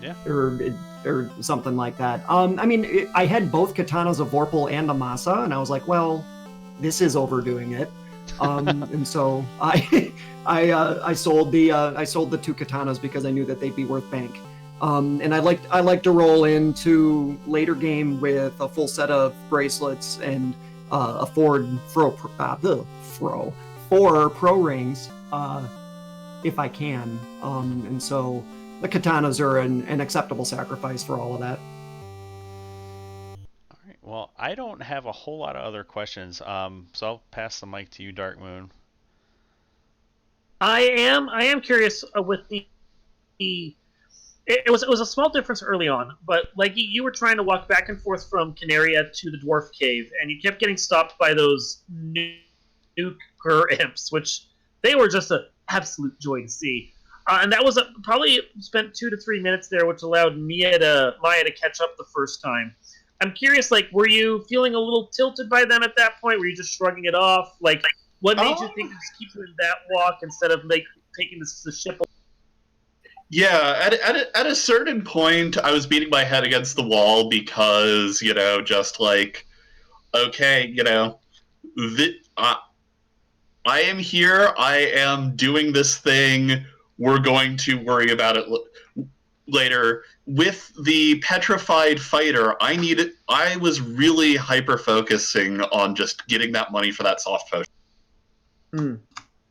Yeah. Or something like that. I mean, I had both katanas, a Vorpal and a Masa, and I was like, well, this is overdoing it. And so I sold the two katanas because I knew that they'd be worth bank. And I like to roll into later game with a full set of bracelets and four pro rings if I can. And so the katanas are an acceptable sacrifice for all of that. All right. Well, I don't have a whole lot of other questions. So I'll pass the mic to you, Dark Moon. I am curious with the it was a small difference early on, but like you were trying to walk back and forth from Canaria to the dwarf cave, and you kept getting stopped by those nuker imps, which they were just an absolute joy to see. And that was probably spent 2 to 3 minutes there, which allowed Maya to catch up the first time. I'm curious, like, were you feeling a little tilted by them at that point? Were you just shrugging it off? Like, what made you think to just keep doing that walk instead of like taking the ship? Yeah, at a certain point, I was beating my head against the wall because, just like, okay, I am here, I am doing this thing, we're going to worry about it later. With the petrified fighter, I was really hyper-focusing on just getting that money for that soft potion.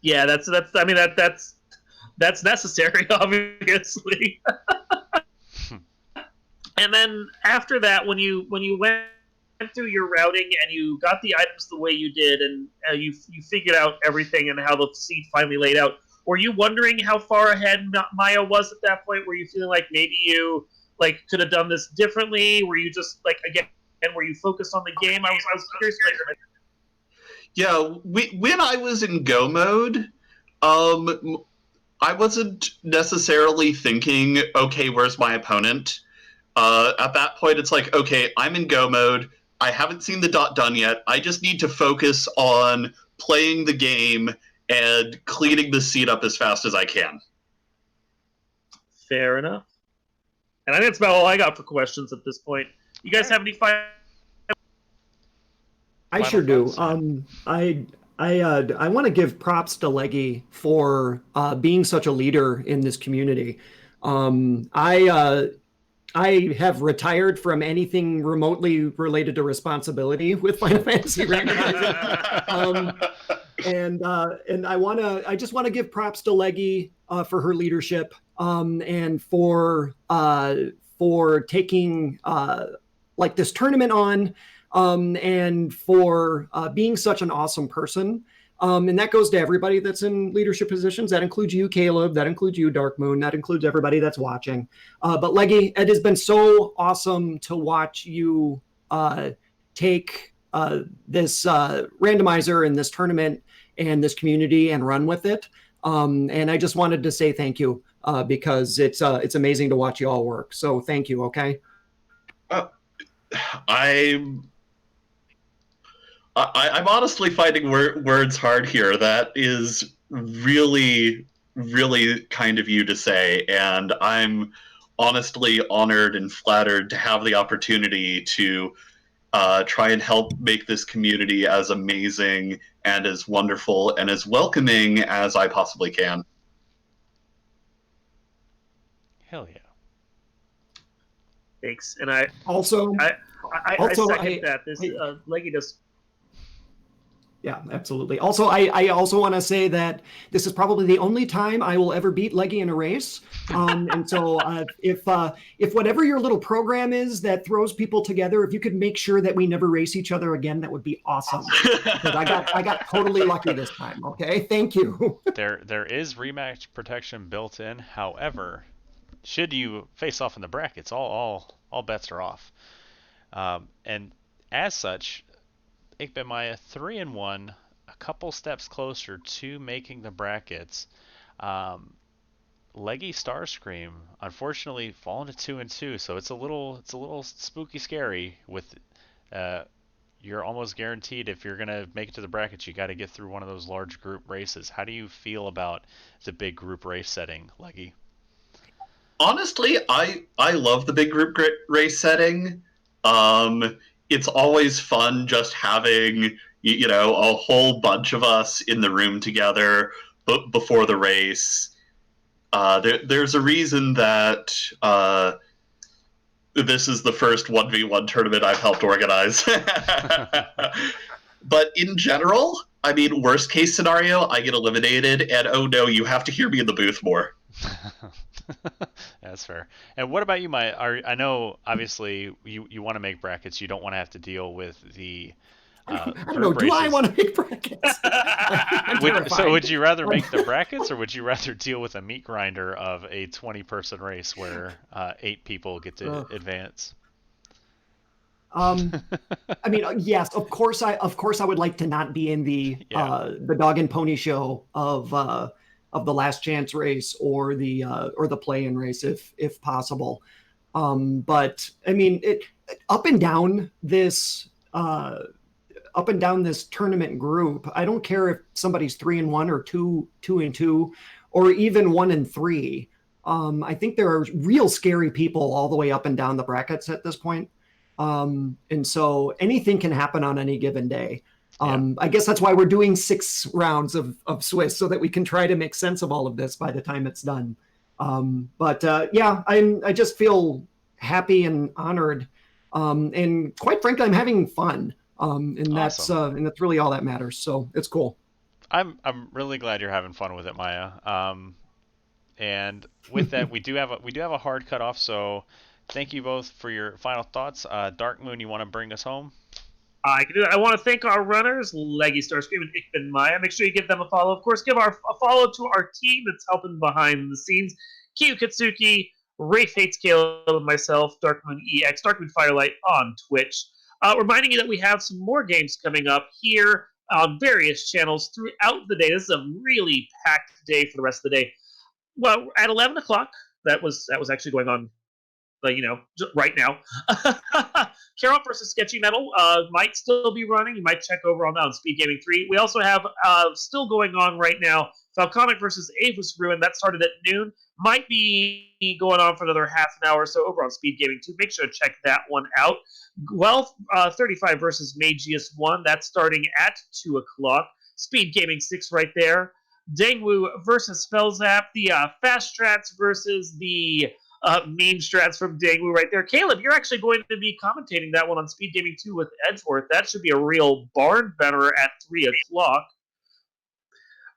Yeah, that's necessary, obviously. And then after that, when you went through your routing and you got the items the way you did, and you figured out everything and how the seed finally laid out, were you wondering how far ahead Maya was at that point? Were you feeling like maybe you could have done this differently? Were you just again were you focused on the game? I was curious. Yeah, when I was in go mode, I wasn't necessarily thinking, okay, where's my opponent? At that point, it's like, okay, I'm in go mode. I haven't seen the dot done yet. I just need to focus on playing the game and cleaning the seed up as fast as I can. Fair enough. And I think that's about all I got for questions at this point. You guys have any final? I sure do. I want to give props to Leggy for being such a leader in this community. I have retired from anything remotely related to responsibility with Final Fantasy Randomizer. And I just want to give props to Leggy for her leadership and for taking this tournament on. And for being such an awesome person. And that goes to everybody that's in leadership positions. That includes you, Caleb. That includes you, Dark Moon. That includes everybody that's watching. But Leggy, it has been so awesome to watch you take this randomizer and this tournament and this community and run with it. And I just wanted to say thank you because it's amazing to watch you all work. So thank you, okay? I'm honestly finding words hard here. That is really, really kind of you to say, and I'm honestly honored and flattered to have the opportunity to try and help make this community as amazing and as wonderful and as welcoming as I possibly can. Hell yeah. Thanks. And I also second that. This Leggy does. Yeah, absolutely. Also, I also want to say that this is probably the only time I will ever beat Leggy in a race. And so if whatever your little program is that throws people together, if you could make sure that we never race each other again, that would be awesome. Because I got totally lucky this time. Okay, thank you. There is rematch protection built in. However, should you face off in the brackets, all bets are off. And as such, Ichbinmiah 3-1, a couple steps closer to making the brackets. Leggystarscream, unfortunately, fallen to 2-2, so it's a little spooky, scary with you're almost guaranteed if you're gonna make it to the brackets, you got to get through one of those large group races. How do you feel about the big group race setting, Leggy? Honestly, I love the big group race setting. It's always fun just having a whole bunch of us in the room together before the race. There's a reason that this is the first 1v1 tournament I've helped organize. But in general, I mean, worst case scenario, I get eliminated, and oh no, you have to hear me in the booth more. That's fair. And what about you, I know obviously you want to make brackets. You don't want to have to deal with the I don't know. Do I want to make brackets? Would you rather make the brackets, or would you rather deal with a meat grinder of a 20-person race where 8 people get to advance? I mean, yes, of course I would like to not be in the dog and pony show of the last chance race or the play-in race if possible. But I mean, up and down this tournament group, I don't care if somebody's 3-1 or 2-2 or even 1-3. I think there are real scary people all the way up and down the brackets at this point. And so anything can happen on any given day. I guess that's why we're doing 6 rounds of Swiss, so that we can try to make sense of all of this by the time it's done. I just feel happy and honored. And quite frankly, I'm having fun. And Awesome. that's really all that matters. So it's cool. I'm really glad you're having fun with it, Maya. And with that, we do have a hard cutoff. So thank you both for your final thoughts. Dark Moon, you want to bring us home? I can do that. I want to thank our runners, Leggystarscream and Ichbinmiah. Make sure you give them a follow. Of course, give a follow to our team that's helping behind the scenes. Kiyu Katsuki, Rafe Hates Caleb, and myself, Darkmoon EX, Darkmoon Firelight on Twitch. Reminding you that we have some more games coming up here on various channels throughout the day. This is a really packed day for the rest of the day. Well, at 11 o'clock, that was actually going on, right now. Carol versus Sketchy Metal might still be running. You might check over on that on Speed Gaming 3. We also have still going on right now Falconic versus Avis Ruin. That started at noon. Might be going on for another half an hour or so over on Speed Gaming 2. Make sure to check that one out. Guelph 35 versus Magius 1. That's starting at 2 o'clock. Speed Gaming 6 right there. Dangwoo versus Spellzap. The Fast Strats versus the meme strats from Dangwoo right there. Caleb, you're actually going to be commentating that one on Speed Gaming 2 with Edgeworth. That should be a real barn burner at 3 o'clock.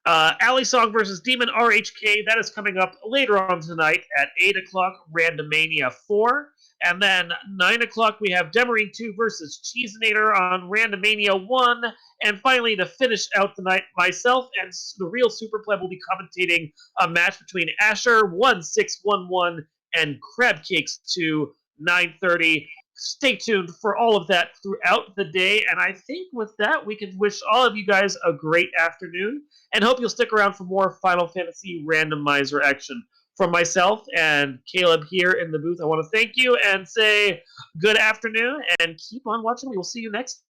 Alley Song versus Demon RHK. That is coming up later on tonight at 8 o'clock. Randomania 4. And then 9 o'clock, we have Demarine 2 versus Cheesenator on Randomania 1. And finally, to finish out the night, myself and the real Super Pleb will be commentating a match between Asher 1611 and Crab Cakes 2 9:30. Stay tuned for all of that throughout the day. And I think with that, we can wish all of you guys a great afternoon and hope you'll stick around for more Final Fantasy Randomizer action. From myself and Caleb here in the booth, I want to thank you and say good afternoon and keep on watching. We will see you next